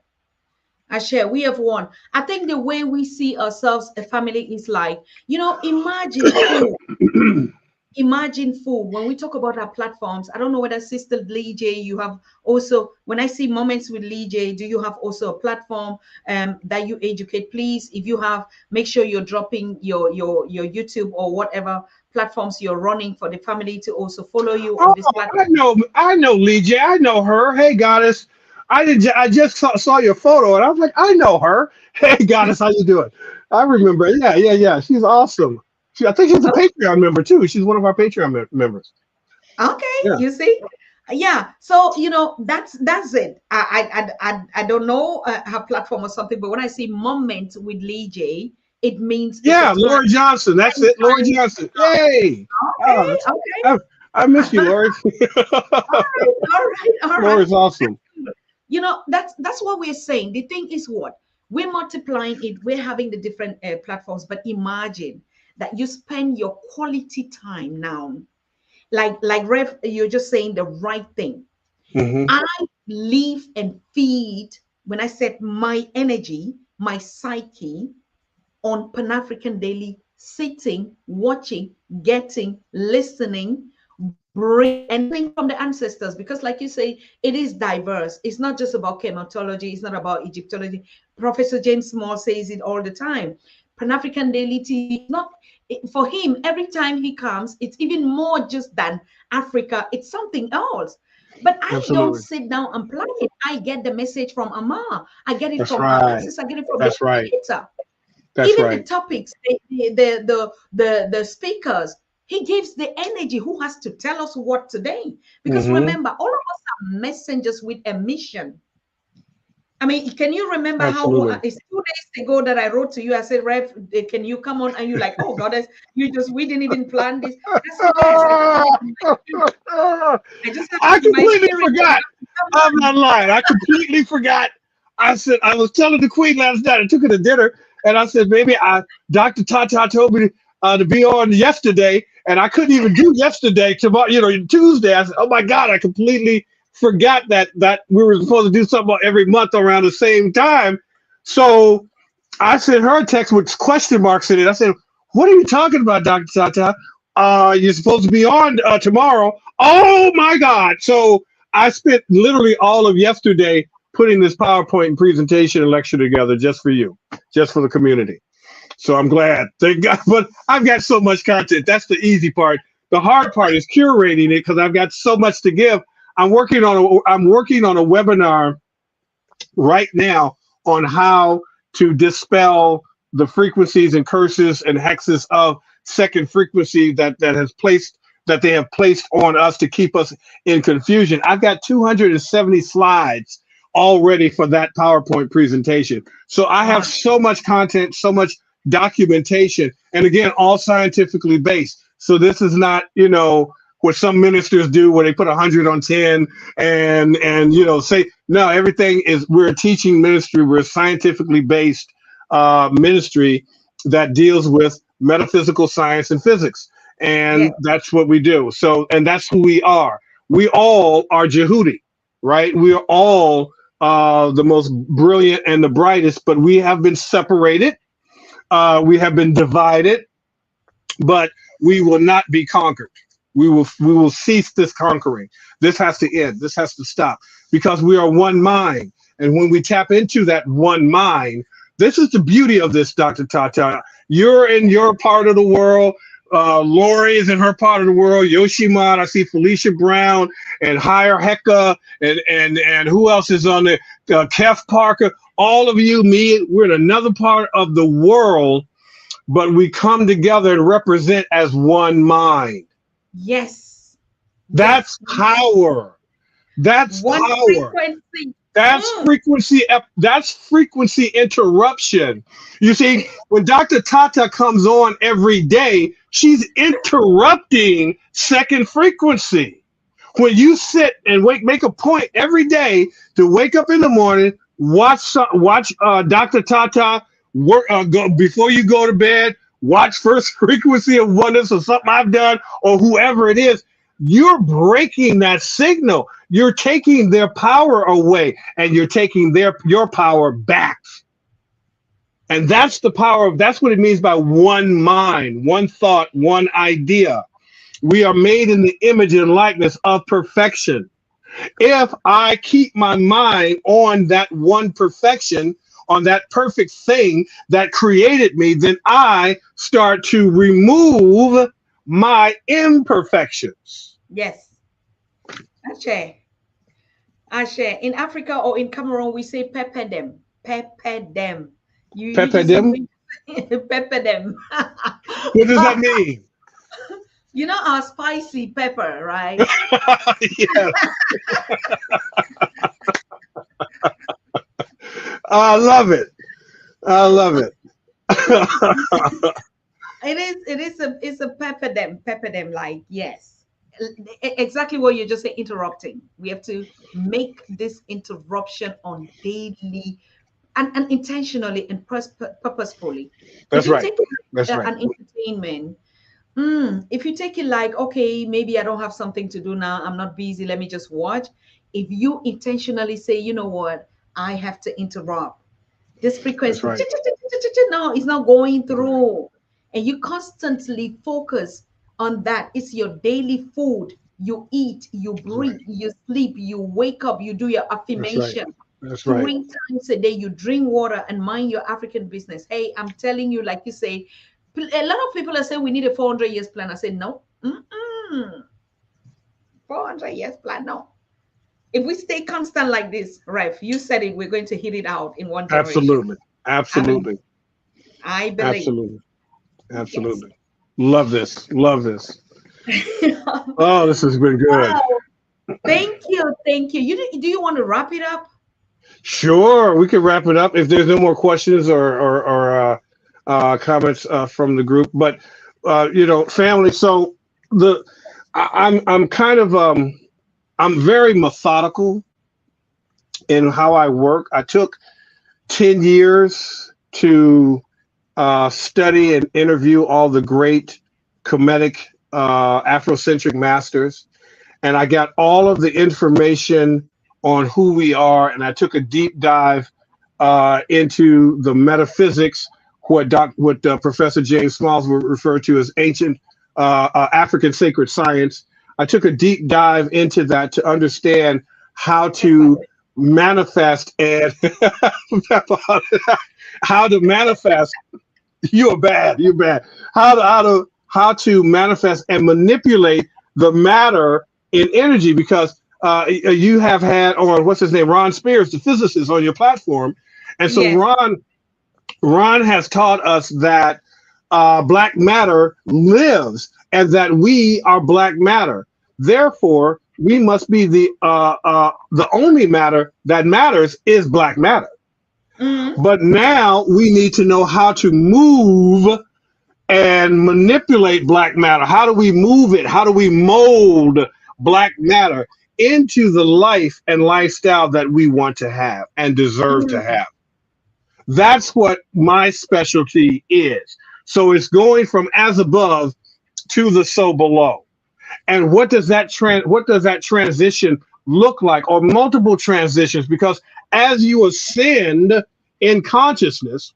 We have won. I think the way we see ourselves, a family, is like, imagine food. Imagine food. When we talk about our platforms, I don't know whether Sister Lee J, you have also, when I see Moments with Lee J, do you have also a platform that you educate? Please, if you have, make sure you're dropping your YouTube or whatever platforms you're running for the family to also follow you on this platform. I know Lee J. I know her. Hey, Goddess. I just saw your photo and I was like, I know her. Hey, Goddess, how you doing? I remember. Yeah. She's awesome. I think she's a Patreon member too. She's one of our Patreon members. Okay, yeah. You see, yeah. So that's it. I don't know her platform or something, but when I see Moment with Lee J, it means Lori Johnson. That's it, Lori Johnson. Yay! Okay. I miss you, Lori. All right. Lori's awesome. That's what we're saying. The thing is what? We're multiplying it. We're having the different platforms, but imagine that you spend your quality time now. Like Rev, you're just saying the right thing. Mm-hmm. I live and feed, when I said my energy, my psyche on Pan-African Daily, sitting, watching, getting, listening, bring anything from the ancestors, because like you say, it is diverse. It's not just about chematology, it's not about Egyptology. Professor James Small says it all the time. Pan-African Daily TV, not for him, every time he comes, it's even more just than Africa, it's something else. But I don't sit down and plan it. I get the message from Ama. I get it from our ancestors. I get it from the creator. Even the topics, the speakers, he gives the energy. Who has to tell us what today? Because remember, all of us are messengers with a mission. I mean, can you remember how it's 2 days ago that I wrote to you? I said, Rev, can you come on? And you're like, oh God, we didn't even plan this. I completely forgot. I'm not lying. I completely forgot. I said, I was telling the Queen last night, I took her to dinner, and I said, maybe Dr. Tata told me to be on yesterday, and I couldn't even do yesterday, tomorrow, Tuesday. I said, oh my God, I completely forgot that we were supposed to do something every month around the same time. So I sent her a text with question marks in it. I said, what are you talking about, Dr. Tata? You're supposed to be on tomorrow. Oh my God. So I spent literally all of yesterday putting this PowerPoint presentation and lecture together just for you, just for the community. So I'm glad. Thank God. But I've got so much content. That's the easy part. The hard part is curating it because I've got so much to give. I'm working on a webinar right now on how to dispel the frequencies and curses and hexes of second frequency that they have placed on us to keep us in confusion. I've got 270 slides already for that PowerPoint presentation. So I have so much content, so much documentation, and again, all scientifically based. So this is not, what some ministers do where they put 100 on 10 and say, no, everything is, we're a teaching ministry. We're a scientifically based ministry that deals with metaphysical science and physics. And that's what we do. So, and that's who we are. We all are Jehudi, right? We are all the most brilliant and the brightest, but we have been separated. We have been divided, but we will not be conquered. We will cease this conquering. This has to end. This has to stop because we are one mind. And when we tap into that one mind, this is the beauty of this, Dr. Tata. You're in your part of the world. Lori is in her part of the world. Yoshimon, I see Felicia Brown and Hire Hecka, and who else is on there? Kef Parker. All of you, me, we're in another part of the world, but we come together and represent as one mind. Yes. That's power. That's one power. Frequency. That's frequency. That's frequency interruption. You see, when Dr. Tata comes on every day, she's interrupting second frequency. When you sit and make a point every day to wake up in the morning, watch Dr. Tata work. Go before you go to bed. Watch First Frequency of Oneness or something I've done or whoever it is. You're breaking that signal. You're taking their power away, and you're taking your power back. And that's the power that's what it means by one mind, one thought, one idea. We are made in the image and likeness of perfection. If I keep my mind on that one perfection, on that perfect thing that created me, then I start to remove my imperfections. Yes. Ashe. Ashe. In Africa or in Cameroon, we say pepper them. Pepper them. Pepper them? Pepper them. What does that mean? You know our spicy pepper, right? Yes. I love it. I love it. It's a pepper them like, yes. Exactly what you're just saying, interrupting. We have to make this interruption on daily and intentionally and purposefully. That's right. That's right. An entertainment. If you take it like, okay, maybe I don't have something to do now, I'm not busy, let me just watch. If you intentionally say, you know what, I have to interrupt this frequency. Right. No, it's not going through. And you constantly focus on that. It's your daily food. You eat, you breathe, you sleep, you wake up, you do your affirmation. That's right. 3 times a day, you drink water and mind your African business. Hey, I'm telling you, like you say, a lot of people are saying we need a 400 years plan. I say, no. 400 years plan, no. If we stay constant like this, Ref, you said it, we're going to hit it out in one generation. Absolutely. I believe. Absolutely. Yes. Love this. Oh, this has been good. Wow. Thank you. Do you want to wrap it up? Sure, we can wrap it up if there's no more questions or comments from the group. But family. So I'm kind of I'm very methodical in how I work. I took 10 years to study and interview all the great Kemetic Afrocentric masters, and I got all of the information on who we are, and I took a deep dive into the metaphysics, what Professor James Smalls would refer to as ancient African sacred science. I took a deep dive into that to understand how to manifest and how to manifest. You're bad. How to manifest and manipulate the matter in energy, because you have had on what's his name, Ron Spears, the physicist, on your platform, and so yes. Ron has taught us that black matter lives and that we are black matter. Therefore, we must be the only matter that matters is black matter. Mm-hmm. But now we need to know how to move and manipulate black matter. How do we move it? How do we mold black matter into the life and lifestyle that we want to have and deserve to have? That's what my specialty is. So it's going from as above to the so below. And what does that transition look like, or multiple transitions? Because as you ascend in consciousness,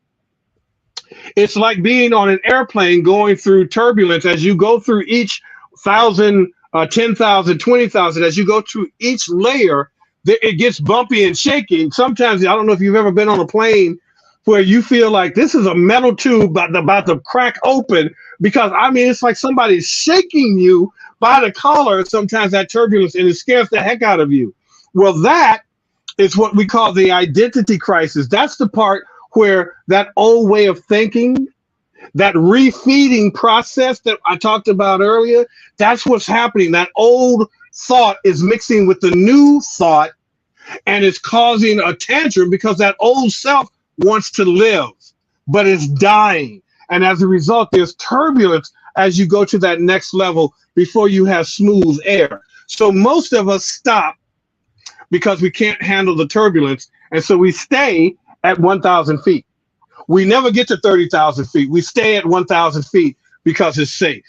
it's like being on an airplane going through turbulence. As you go through each 1,000, 10,000, 20,000, as you go through each layer, it gets bumpy and shaky. Sometimes, I don't know if you've ever been on a plane where you feel like this is a metal tube about to crack open, because I mean it's like somebody's shaking you by the collar sometimes, that turbulence, and it scares the heck out of you. Well, that is what we call the identity crisis. That's the part where that old way of thinking, that refeeding process that I talked about earlier, that's what's happening. That old thought is mixing with the new thought, and it's causing a tantrum because that old self wants to live, but it's dying. And as a result, there's turbulence as you go to that next level before you have smooth air. So most of us stop because we can't handle the turbulence. And so we stay at 1,000 feet. We never get to 30,000 feet. We stay at 1,000 feet because it's safe.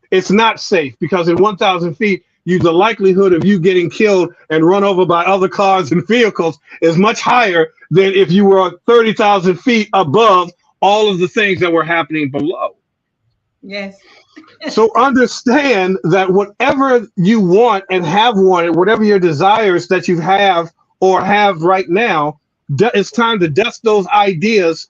It's not safe because in 1,000 feet, the likelihood of you getting killed and run over by other cars and vehicles is much higher than if you were 30,000 feet above all of the things that were happening below. Yes. So understand that whatever you want and have wanted, whatever your desires that you have or have right now, it's time to dust those ideas,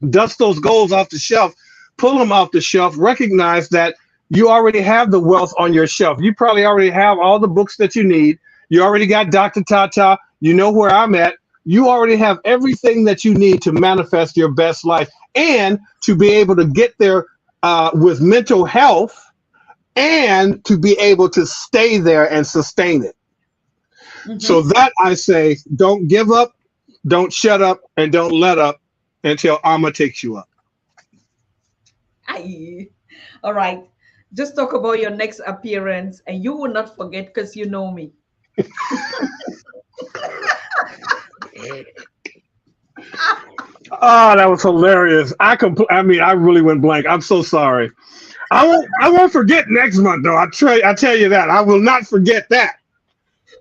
dust those goals off the shelf, pull them off the shelf, recognize that you already have the wealth on your shelf. You probably already have all the books that you need. You already got Dr. Tata. You know where I'm at. You already have everything that you need to manifest your best life and to be able to get there with mental health and to be able to stay there and sustain it. Mm-hmm. So that I say, don't give up, don't shut up, and don't let up until Amma takes you up. Aye. All right. Just talk about your next appearance and you will not forget because you know me. Oh, that was hilarious. I really went blank. I'm so sorry. I won't forget next month though. I tell you that. I will not forget that.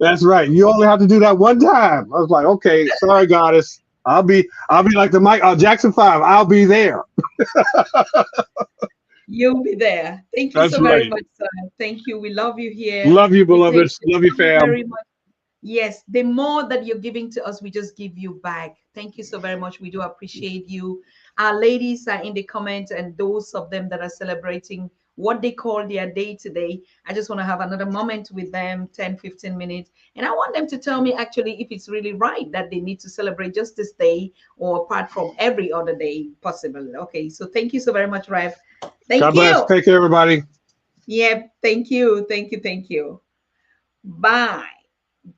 That's right. You only have to do that one time. I was like, okay, sorry, goddess. I'll be like the Mike Jackson 5. I'll be there. You'll be there. Thank you That's so very right. much, sir. Thank you. We love you here. Love you, beloved. Love you, fam. Very much. Yes, the more that you're giving to us, we just give you back. Thank you so very much. We do appreciate you. Our ladies are in the comments, and those of them that are celebrating what they call their day today, I just want to have another moment with them, 10, 15 minutes. And I want them to tell me actually if it's really right that they need to celebrate just this day or apart from every other day possible. Okay, so thank you so very much, Rev. Thank God you. bless. Take care, everybody. Yeah, thank you. Thank you. Thank you. Bye.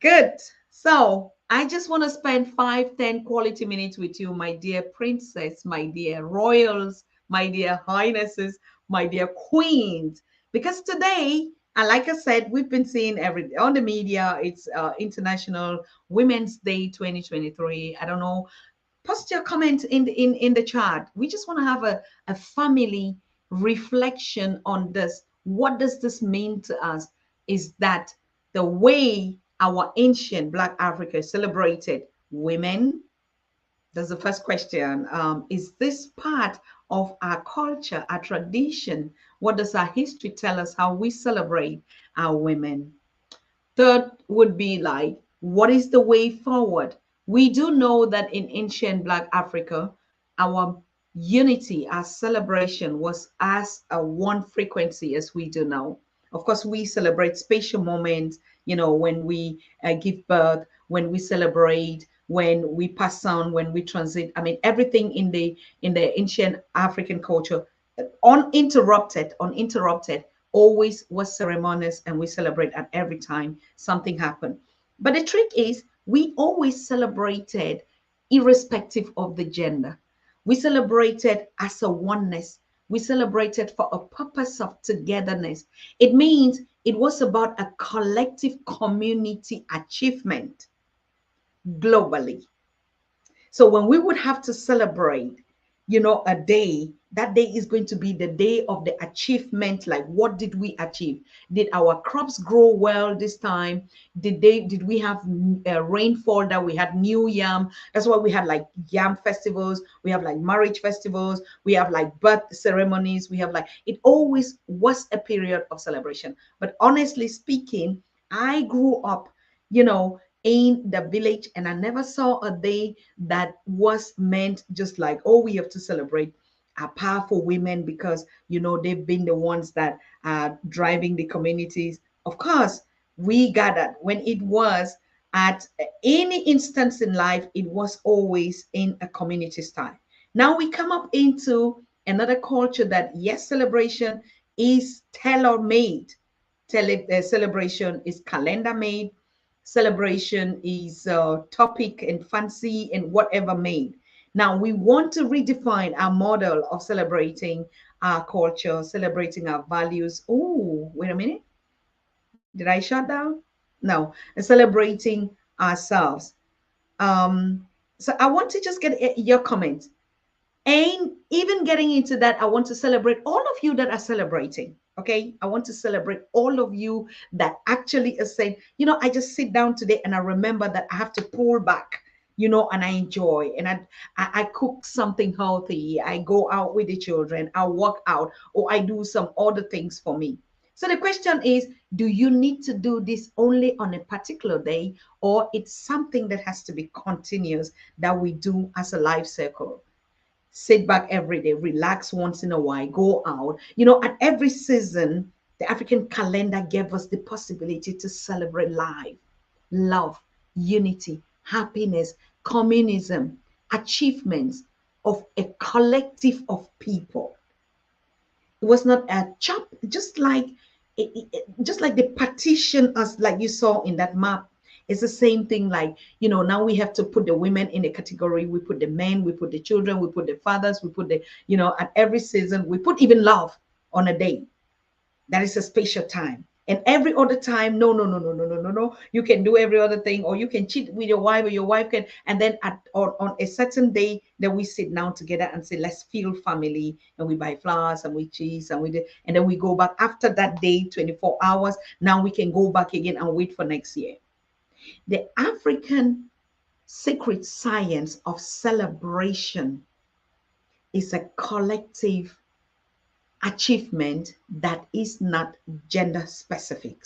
Good. So I just want to spend 5, 10 quality minutes with you, my dear princess, my dear royals, my dear highnesses, my dear queens, because today, and like I said, we've been seeing every on the media, it's International Women's Day 2023. I don't know. Post your comment in the chat. We just want to have a family reflection on this. What does this mean to us? Is that the way our ancient Black Africa celebrated women? That's the first question. Is this part of our culture, our tradition? What does our history tell us how we celebrate our women? Third would be like, what is the way forward? We do know that in ancient Black Africa, our unity, our celebration was as a one frequency as we do now. Of course, we celebrate special moments, when we give birth, when we celebrate, when we pass on, when we transit. I mean, everything in the ancient African culture, uninterrupted, always was ceremonious, and we celebrate at every time something happened. But the trick is we always celebrated irrespective of the gender. We celebrated as a oneness. We celebrated for a purpose of togetherness. It means it was about a collective community achievement globally. So when we would have to celebrate, a day, that day is going to be the day of the achievement. Like, what did we achieve? Did our crops grow well this time? Did we have rainfall, that we had new yam? That's why we had like yam festivals. We have like marriage festivals. We have like birth ceremonies. We have like, it always was a period of celebration. But honestly speaking, I grew up, in the village, and I never saw a day that was meant just like, oh, we have to celebrate our powerful women because, you know, they've been the ones that are driving the communities. Of course, we gathered when it was at any instance in life, it was always in a community style. Now we come up into another culture that, yes, celebration is tailor made. Celebration is calendar made. Celebration is topic and fancy and whatever made. Now we want to redefine our model of celebrating our culture, celebrating our values. Oh, wait a minute. Did I shut down? No, celebrating ourselves. So I want to just get your comments. And even getting into that, I want to celebrate all of you that are celebrating. Okay. I want to celebrate all of you that actually are saying, you know, I just sit down today and I remember that I have to pull back, you know, and I enjoy and I cook something healthy. I go out with the children, I work out, or I do some other things for me. So the question is, do you need to do this only on a particular day, or it's something that has to be continuous that we do as a life circle? Sit back every day, relax once in a while, go out. You know, at every season, the African calendar gave us the possibility to celebrate life, love, unity, happiness, communism, achievements of a collective of people. It was not a chop, just like just like the partition us, like you saw in that map. It's the same thing. Like, you know, now we have to put the women in a category. We put the men, we put the children, we put the fathers, we put the, you know, at every season, we put even love on a day. That is a special time. And every other time, no, no, no, no, no, no, no, no. You can do every other thing, or you can cheat with your wife, or your wife can. And then at or on a certain day, that we sit down together and say, let's feel family, and we buy flowers and we cheese and we do, and then we go back after that day, 24 hours. Now we can go back again and wait for next year. The African secret science of celebration is a collective achievement that is not gender specific.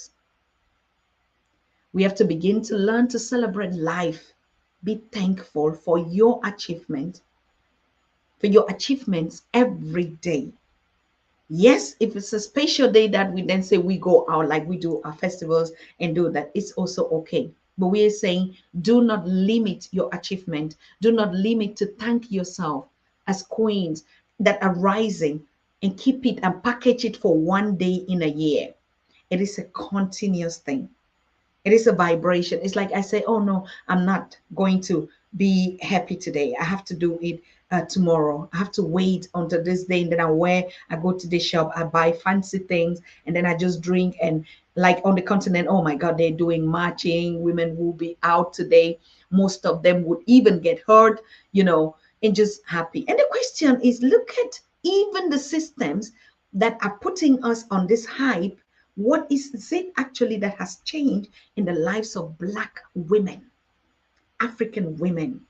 We have to begin to learn to celebrate life. Be thankful for your achievement, for your achievements every day. Yes, if it's a special day that we then say we go out like we do our festivals and do that, it's also okay. But we are saying, do not limit your achievement. Do not limit to thank yourself as queens that are rising, and keep it and package it for one day in a year. It is a continuous thing. It is a vibration. It's like I say, oh no, I'm not going to be happy today. I have to do it tomorrow. I have to wait until this day, and then I go to the shop, I buy fancy things, and then I just drink. And like on the continent, oh my God, they're doing marching. Women will be out today. Most of them would even get hurt, you know, and just happy. And the question is, look at even the systems that are putting us on this hype. What is it actually that has changed in the lives of Black women, African women?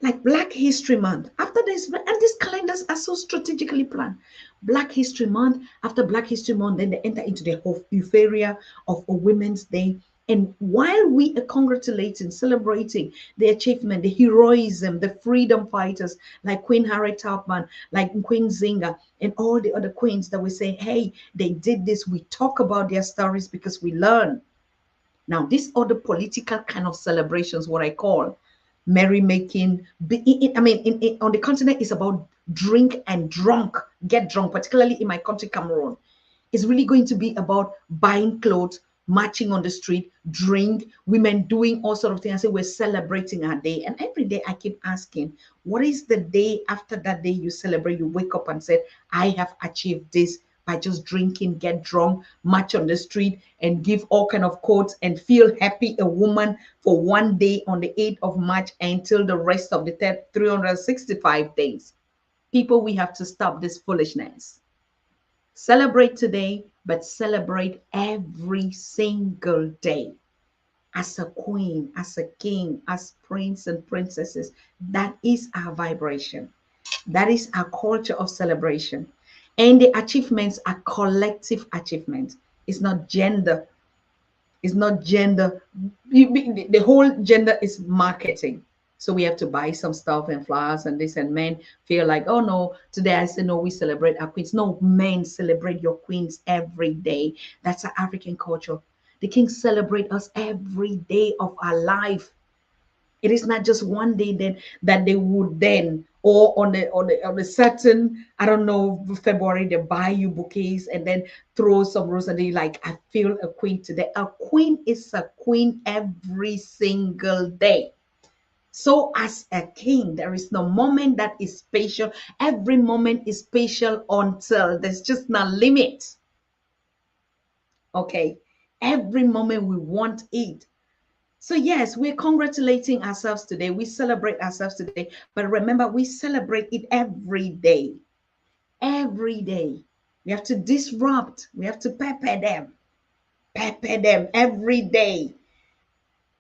Like Black History Month, after this, and these calendars are so strategically planned. Black History Month, after Black History Month, then they enter into the whole euphoria of a Women's Day. And while we are congratulating, celebrating the achievement, the heroism, the freedom fighters like Queen Harriet Tubman, like Queen Zinga, and all the other queens that we say, hey, they did this. We talk about their stories because we learn. Now, these other political kind of celebrations, what I call merrymaking. I mean, on the continent, it's about drink and drunk, get drunk, particularly in my country, Cameroon. It's really going to be about buying clothes, marching on the street, drink, women doing all sort of things. I say we're celebrating our day. And every day I keep asking, what is the day after that day you celebrate? You wake up and say, I have achieved this by just drinking, get drunk, march on the street, and give all kind of quotes and feel happy a woman for one day on the 8th of March until the rest of the 365 days. People, we have to stop this foolishness. Celebrate today, but celebrate every single day. As a queen, as a king, as prince and princesses, that is our vibration. That is our culture of celebration. And the achievements are collective achievements. It's not gender It's not gender. The whole gender is marketing. So we have to buy some stuff and flowers and this, and men feel like, oh no, today I say no, we celebrate our queens. No, men celebrate your queens every day. That's our African culture. The kings celebrate us every day of our life. It is not just one day then that they would then, or on a certain, I don't know, February, they buy you bouquets and then throw some roses and they like, I feel a queen today. A queen is a queen every single day. So as a king, there is no moment that is special. Every moment is special until there's just no limit. Okay. Every moment we want it. So, yes, we're congratulating ourselves today. We celebrate ourselves today. But remember, we celebrate it every day. Every day. We have to disrupt. We have to pepper them. Pepper them every day.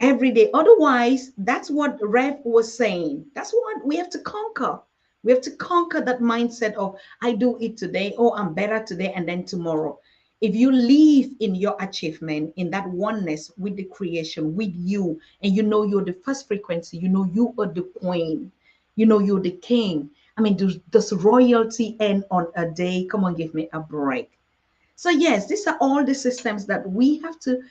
Every day. Otherwise, that's what Rev was saying. That's what we have to conquer. We have to conquer that mindset of I do it today, oh, I'm better today, and then tomorrow. If you live in your achievement, in that oneness with the creation, with you, and you know you're the first frequency, you know you are the queen, you know you're the king. I mean, does royalty end on a day? Come on, give me a break. So, yes, these are all the systems that we have to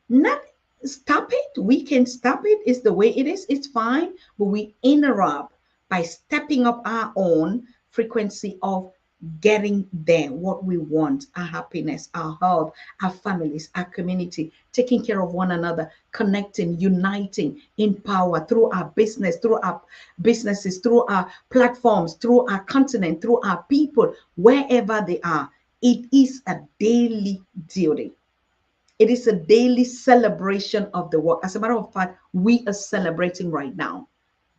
not stop it. We can stop it. It's the way it is. It's fine. But we interrupt by stepping up our own frequency of getting there, what we want, our happiness, our health, our families, our community, taking care of one another, connecting, uniting in power through our business, through our businesses, through our platforms, through our continent, through our people, wherever they are. It is a daily duty. It is a daily celebration of the work. As a matter of fact, we are celebrating right now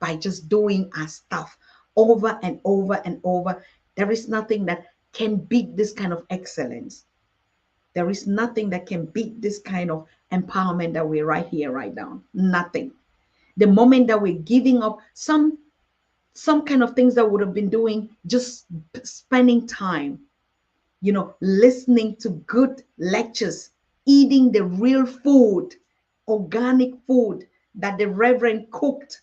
by just doing our stuff over and over and over. There is nothing that can beat this kind of excellence. There is nothing that can beat this kind of empowerment that we're right here, right now. Nothing. The moment that we're giving up some kind of things that would have been doing, just spending time, listening to good lectures, eating the real food, organic food that the Reverend cooked.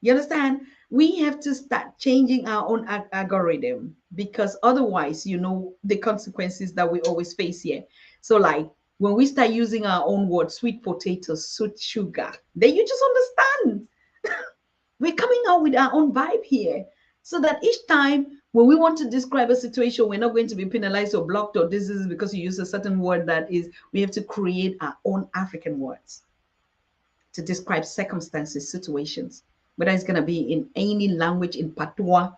You understand? We have to start changing our own algorithm, because otherwise, the consequences that we always face here. So, like when we start using our own words, sweet potatoes, sweet sugar, then you just understand. We're coming out with our own vibe here, so that each time when we want to describe a situation, we're not going to be penalized or blocked, or this is because you use a certain word. That is, we have to create our own African words to describe circumstances, situations, whether it's going to be in any language, in patois,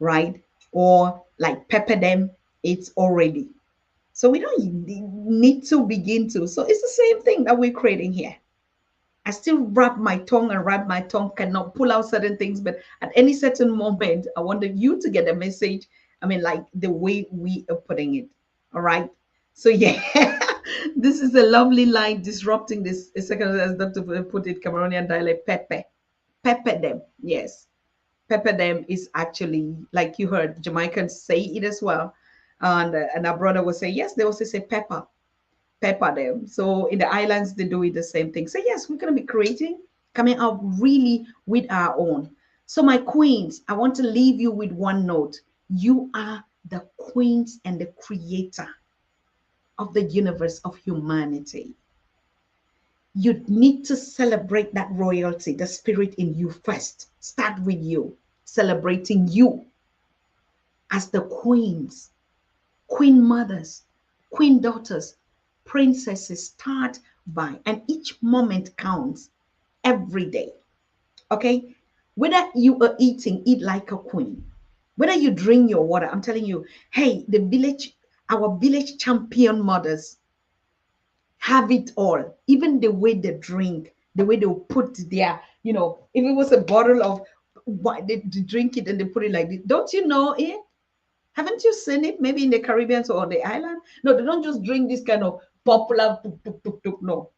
right? Or like pepper them, it's already. So we don't need to begin to. So it's the same thing that we're creating here. I still wrap my tongue, and wrap my tongue cannot pull out certain things, but at any certain moment, I wanted you to get a message. I mean, like the way we are putting it. All right. So yeah, this is a lovely line, disrupting this. A second, as Dr. put it, Cameroonian dialect, pepper. Pepper them. Yes. Pepper them is actually, like you heard Jamaicans say it as well. And our brother will say, yes, they also say pepper them. So in the islands, they do it the same thing. So yes, we're going to be creating, coming out really with our own. So my queens, I want to leave you with one note. You are the queens and the creator of the universe, of humanity. You need to celebrate that royalty, the spirit in you first. Start with you, celebrating you as the queens, queen mothers, queen daughters, princesses. Start by, and each moment counts every day. Okay, whether you are eating, eat like a queen. Whether you drink your water, I'm telling you, hey, our village champion mothers have it all. Even the way they drink, the way they put their, if it was a bottle of wine, they drink it and they put it like this. Don't you know it? Haven't you seen it? Maybe in the Caribbean or on the island? No, they don't just drink this kind of popular tuk, tuk, tuk, tuk, no.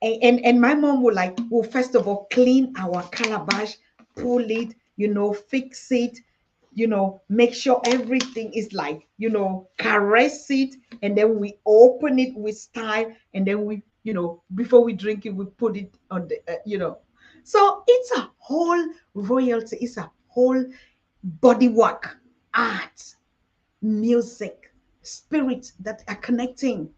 And my mom will first of all clean our calabash, pull it, fix it, make sure everything is like, caress it, and then we open it with style, and then we before we drink it, we put it on the. So it's a whole royalty. It's a whole body work, art, music, spirit that are connecting.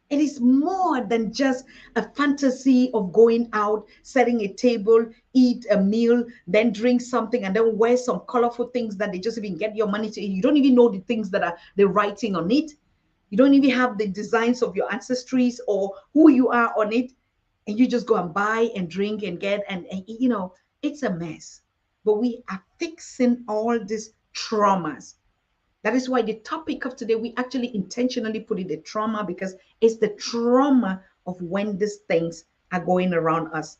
It is more than just a fantasy of going out, setting a table, eat a meal, then drink something, and then wear some colorful things that they just even get your money to eat. You don't even know the things that are the writing on it. You don't even have the designs of your ancestries or who you are on it. And you just go and buy and drink and get, and it's a mess. But we are fixing all these traumas. That is why the topic of today, we actually intentionally put it the trauma, because it's the trauma of when these things are going around us.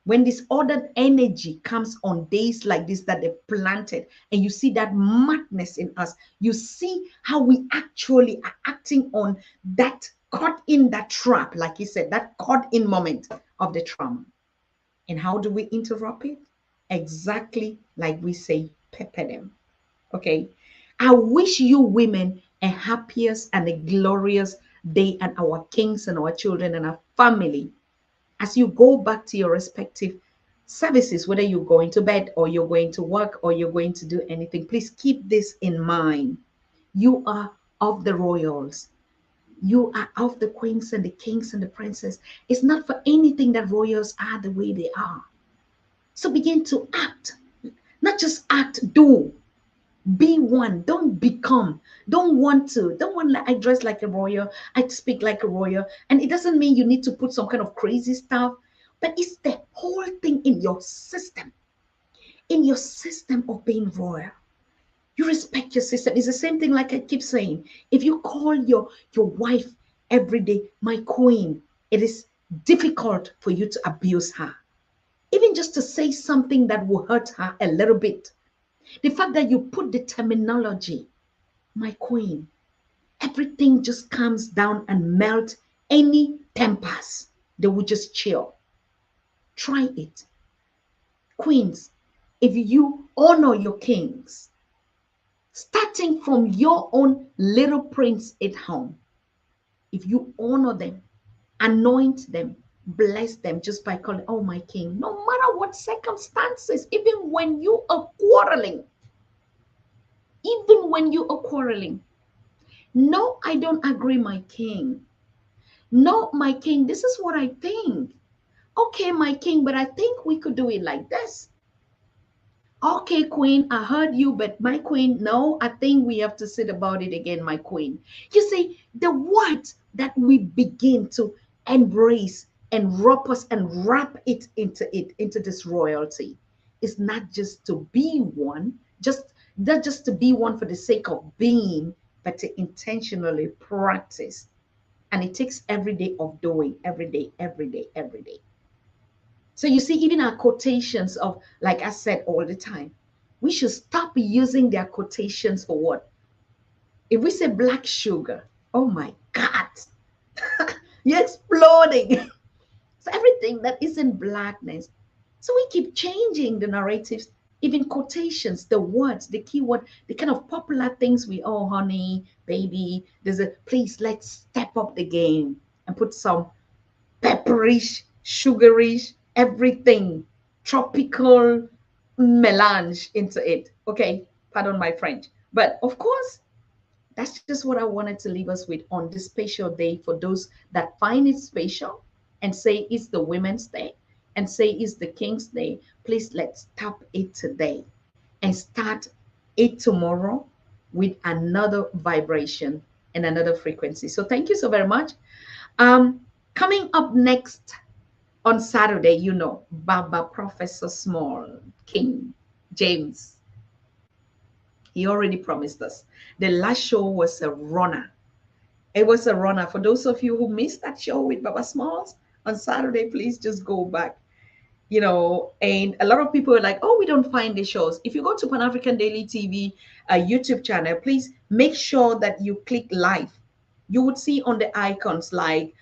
When this ordered energy comes on days like this that they planted, and you see that madness in us, you see how we actually are acting on that, caught in that trap, like he said, that caught in moment of the trauma. And how do we interrupt it? Exactly like we say, pepper them. Okay. I wish you women a happiest and a glorious day, and our kings and our children and our family, as you go back to your respective services, whether you're going to bed or you're going to work or you're going to do anything. Please keep this in mind. You are of the royals. You are of the queens and the kings and the princes. It's not for anything that royals are the way they are. So begin to act, not just act, do. Be one. Don't become. Don't want to. Don't want, like, I dress like a royal, I speak like a royal. And it doesn't mean you need to put some kind of crazy stuff, but it's the whole thing in your system. In your system of being royal. You respect your system. It's the same thing, like I keep saying. If you call your wife every day my queen, it is difficult for you to abuse her. Even just to say something that will hurt her a little bit. The fact that you put the terminology, my queen, everything just comes down and melt any tempers. They will just chill. Try it. Queens, if you honor your kings, starting from your own little prince at home, if you honor them, anoint them, bless them just by calling, oh, my king, no matter what circumstances, even when you are quarreling, no, I don't agree, my king. No, my king, this is what I think. Okay, my king, but I think we could do it like this. Okay, queen, I heard you, but my queen, no, I think we have to sit about it again, my queen. You see, the words that we begin to embrace and wrap it into this royalty, is not just to be one, not just to be one for the sake of being, but to intentionally practice. And it takes every day of doing, every day, every day, every day. So you see, even our quotations of, like I said all the time, we should stop using their quotations for what? If we say black sugar, oh my God, you're exploding. So everything that isn't blackness. So we keep changing the narratives, even quotations, the words, the keyword, the kind of popular things we, oh, honey, baby, there's a, please, let's step up the game and put some pepperish, sugarish, everything, tropical melange into it. Okay, pardon my French. But of course, that's just what I wanted to leave us with on this special day, for those that find it special and say it's the Women's Day and say it's the King's Day. Please, let's tap it today and start it tomorrow with another vibration and another frequency. So thank you so very much. Coming up next on Saturday, Baba Professor Small King James, he already promised us. The last show was a runner. It was a runner. For those of you who missed that show with Baba Smalls on Saturday, please just go back. And a lot of people are like, oh, we don't find the shows. If you go to Pan African Daily TV YouTube channel, please make sure that you click live. You would see on the icons like,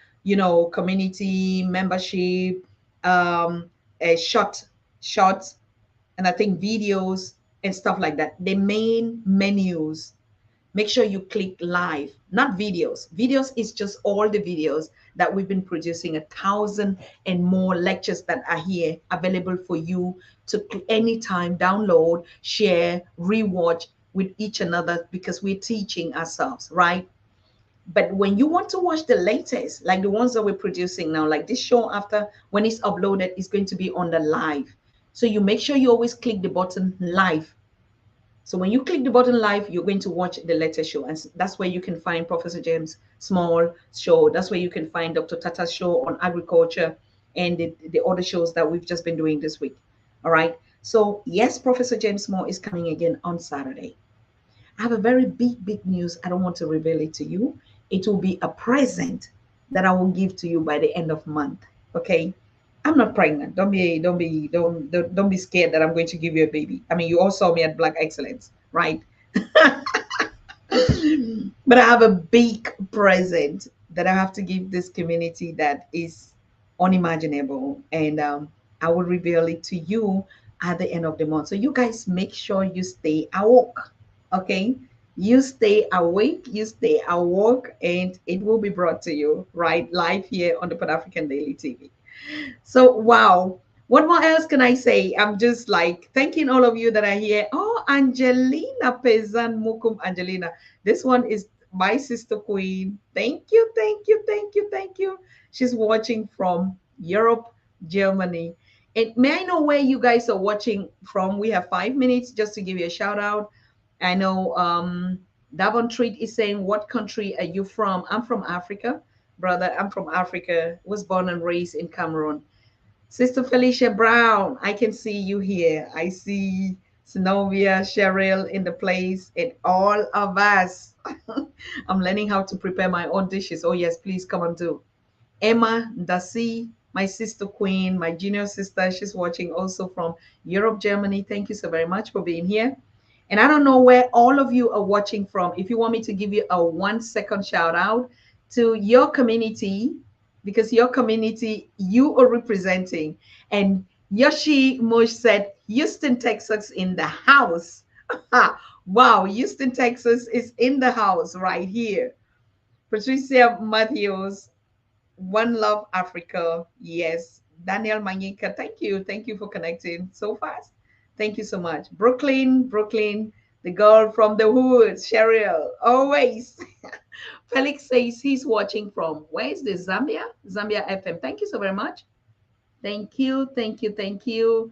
community membership, a short, and I think videos and stuff like that. The main menus, make sure you click live, not videos. Videos is just all the videos that we've been producing, 1,000 and more lectures that are here available for you to anytime download, share, rewatch with each another, because we're teaching ourselves, right? But when you want to watch the latest, like the ones that we're producing now, like this show, after when it's uploaded, is going to be on the live. So you make sure you always click the button live. So when you click the button live, you're going to watch the latest show. And that's where you can find Professor James Small show. That's where you can find Dr. Tata's show on agriculture and the other shows that we've just been doing this week. All right. So yes, Professor James Small is coming again on Saturday. I have a very big news. I don't want to reveal it to you. It will be a present that I will give to you by the end of month. Okay. I'm not pregnant. Don't be scared that I'm going to give you a baby. I mean, you all saw me at Black Excellence, right? But I have a big present that I have to give this community that is unimaginable, and I will reveal it to you at the end of the month. So you guys make sure you stay awake, okay? You stay awake, you stay awoke, and it will be brought to you right live here on the Pan African Daily TV. So, wow. What more else can I say? I'm just like thanking all of you that are here. Oh, Angelina Pezan Mukum Angelina. This one is my sister queen. Thank you, thank you, thank you, thank you. She's watching from Europe, Germany. And may I know where you guys are watching from? We have 5 minutes just to give you a shout out. I know Davon Treat is saying, what country are you from? I'm from Africa, brother. I'm from Africa. Was born and raised in Cameroon. Sister Felicia Brown, I can see you here. I see Synovia, Cheryl in the place, and all of us. I'm learning how to prepare my own dishes. Oh, yes, please come and do. Emma Dasi, my sister queen, my junior sister, she's watching also from Europe, Germany. Thank you so very much for being here. And I don't know where all of you are watching from. If you want me to give you a 1 second shout out to your community, because your community you are representing. And Yoshi Mosh said, Houston, Texas in the house. Wow, Houston, Texas is in the house right here. Patricia Matthews, One Love Africa. Yes. Daniel Manyika, thank you. Thank you for connecting so fast. Thank you so much. Brooklyn, the girl from the woods, Cheryl, always. Felix says he's watching from, where is this? Zambia FM. Thank you so very much. Thank you, thank you, thank you.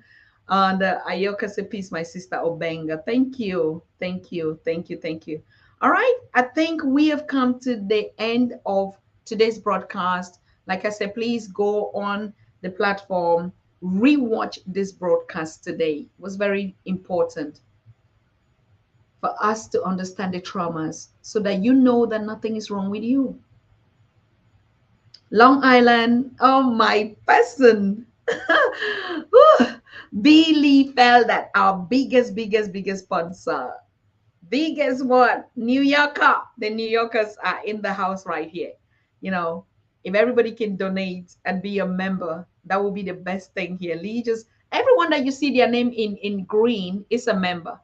And Ayoka said, peace, my sister Obenga. Thank you, thank you, thank you, thank you. All right, I think we have come to the end of today's broadcast. Like I said, please go on the platform, rewatch this broadcast today. It was very important for us to understand the traumas so that you know that nothing is wrong with you. Long Island, oh my person. Billy felt that our biggest sponsor, biggest one, New Yorker. The New Yorkers are in the house right here. You know, if everybody can donate and be a member, that would be the best thing here. Lee, just everyone that you see their name in green is a member.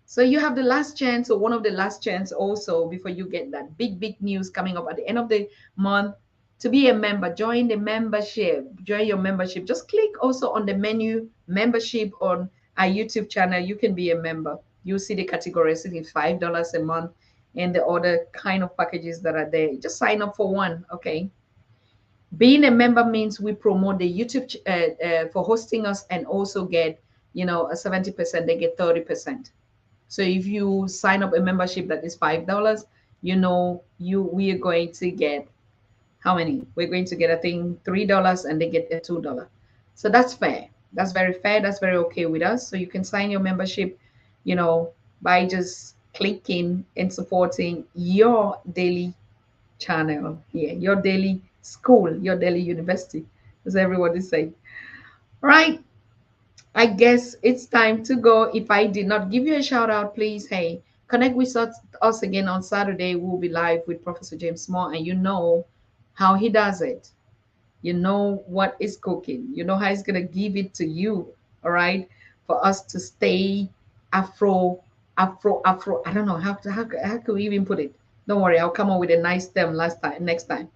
So you have the last chance, or one of the last chance also, before you get that big news coming up at the end of the month, to be a member. Join the membership. Join your membership. Just click also on the menu membership on our YouTube channel. You can be a member. You'll see the categories. It's $5 a month and the other kind of packages that are there. Just sign up for one, okay? Being a member means we promote the YouTube for hosting us, and also get, you know, a 70%. They get 30%. So if you sign up a membership that is $5, you know, we are going to get how many? We're going to get, I think, $3, and they get a $2. So that's fair. That's very fair. That's very okay with us. So you can sign your membership, you know, by just clicking and supporting your daily channel here, your daily school, your daily university, as everyone is saying. Right. I guess it's time to go. If I did not give you a shout out, please, hey, connect with us again on Saturday. We'll be live with Professor James Small, and you know how he does it. You know what is cooking. You know how he's going to give it to you, all right, for us to stay Afro Afro. I don't know how could we even put it. Don't worry, I'll come up with a nice term next time.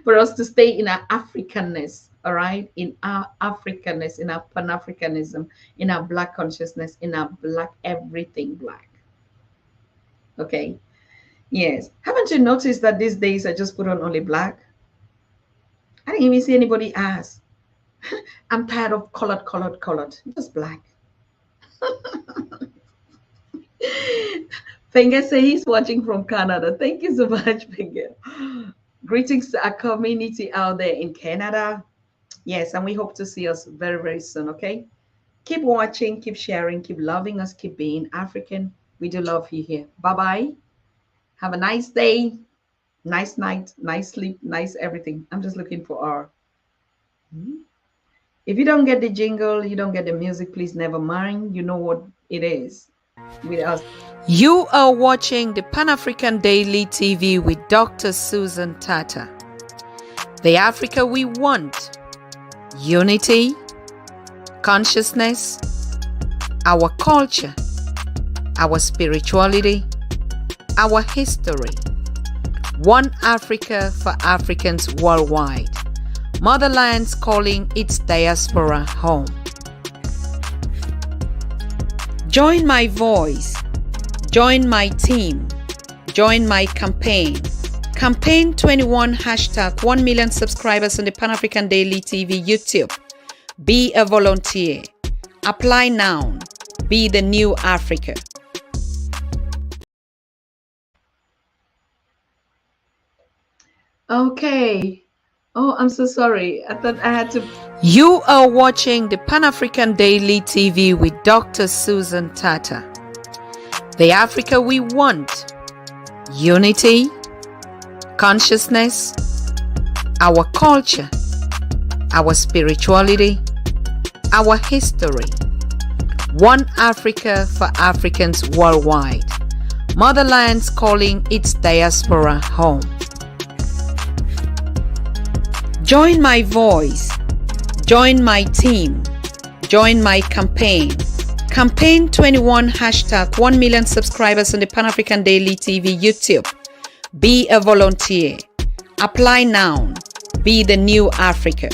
For us to stay in our Africanness, all right, in our Africanness, in our Pan-Africanism, in our Black consciousness, in our Black everything Black. Okay, yes. Haven't you noticed that these days I just put on only Black? I didn't even see anybody ask. I'm tired of colored, just Black. Finger say he's watching from Canada. Thank you so much, Finger. Greetings to our community out there in Canada. Yes, and we hope to see us very, very soon, okay? Keep watching, keep sharing, keep loving us, keep being African. We do love you here. Bye-bye. Have a nice day, nice night, nice sleep, nice everything. I'm just looking for our... If you don't get the jingle, you don't get the music, please never mind. You know what it is with us. You are watching the Pan-African Daily TV with Dr. Susan Tata. The Africa we want. Unity, consciousness, our culture, our spirituality, our history. One Africa for Africans worldwide. Motherlands calling its diaspora home. Join my voice. Join my team. Join my campaign. Campaign 21 hashtag 1 million subscribers on the Pan-African Daily TV YouTube. Be a volunteer. Apply now. Be the new Africa. Okay. Oh, I'm so sorry. I thought I had to... You are watching the Pan-African Daily TV with Dr. Susan Tata. The Africa we want. Unity, consciousness, our culture, our spirituality, our history. One Africa for Africans worldwide. Motherlands calling its diaspora home. Join my voice. Join my team. Join my campaign. Campaign 21 hashtag 1 million subscribers on the Pan-African Daily TV YouTube. Be a volunteer. Apply now. Be the new Africa.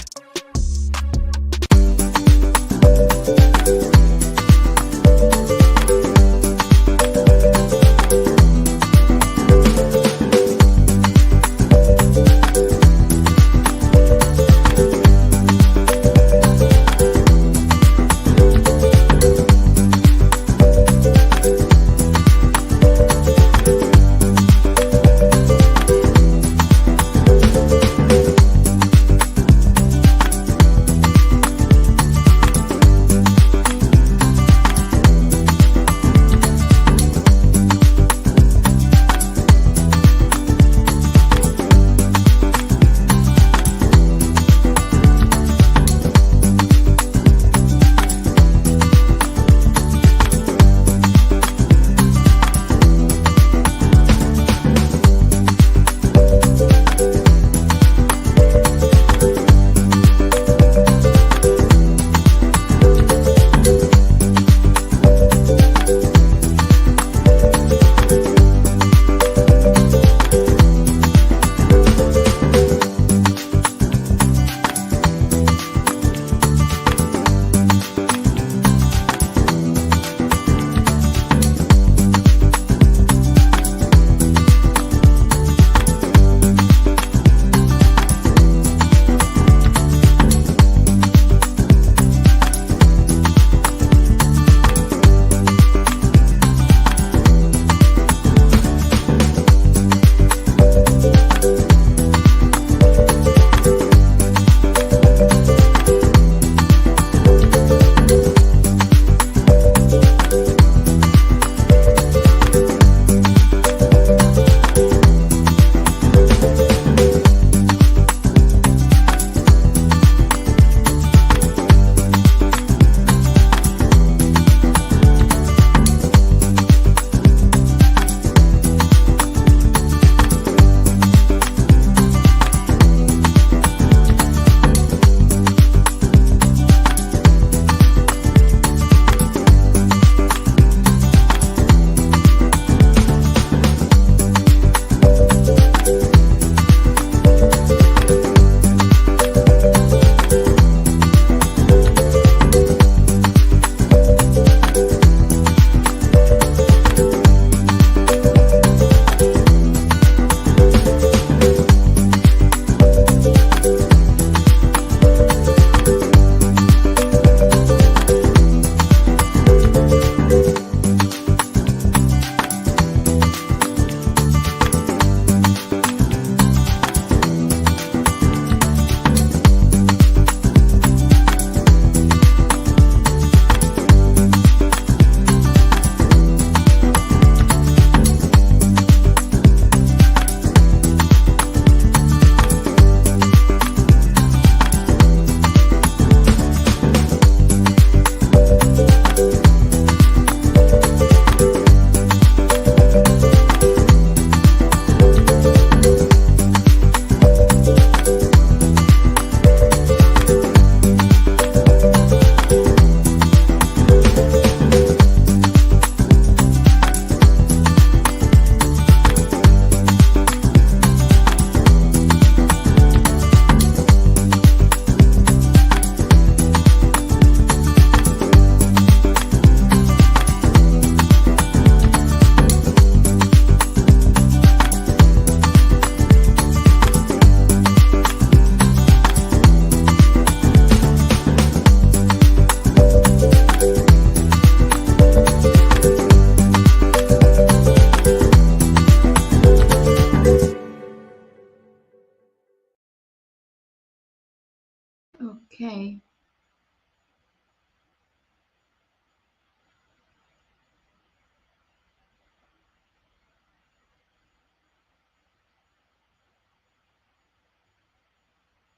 Okay.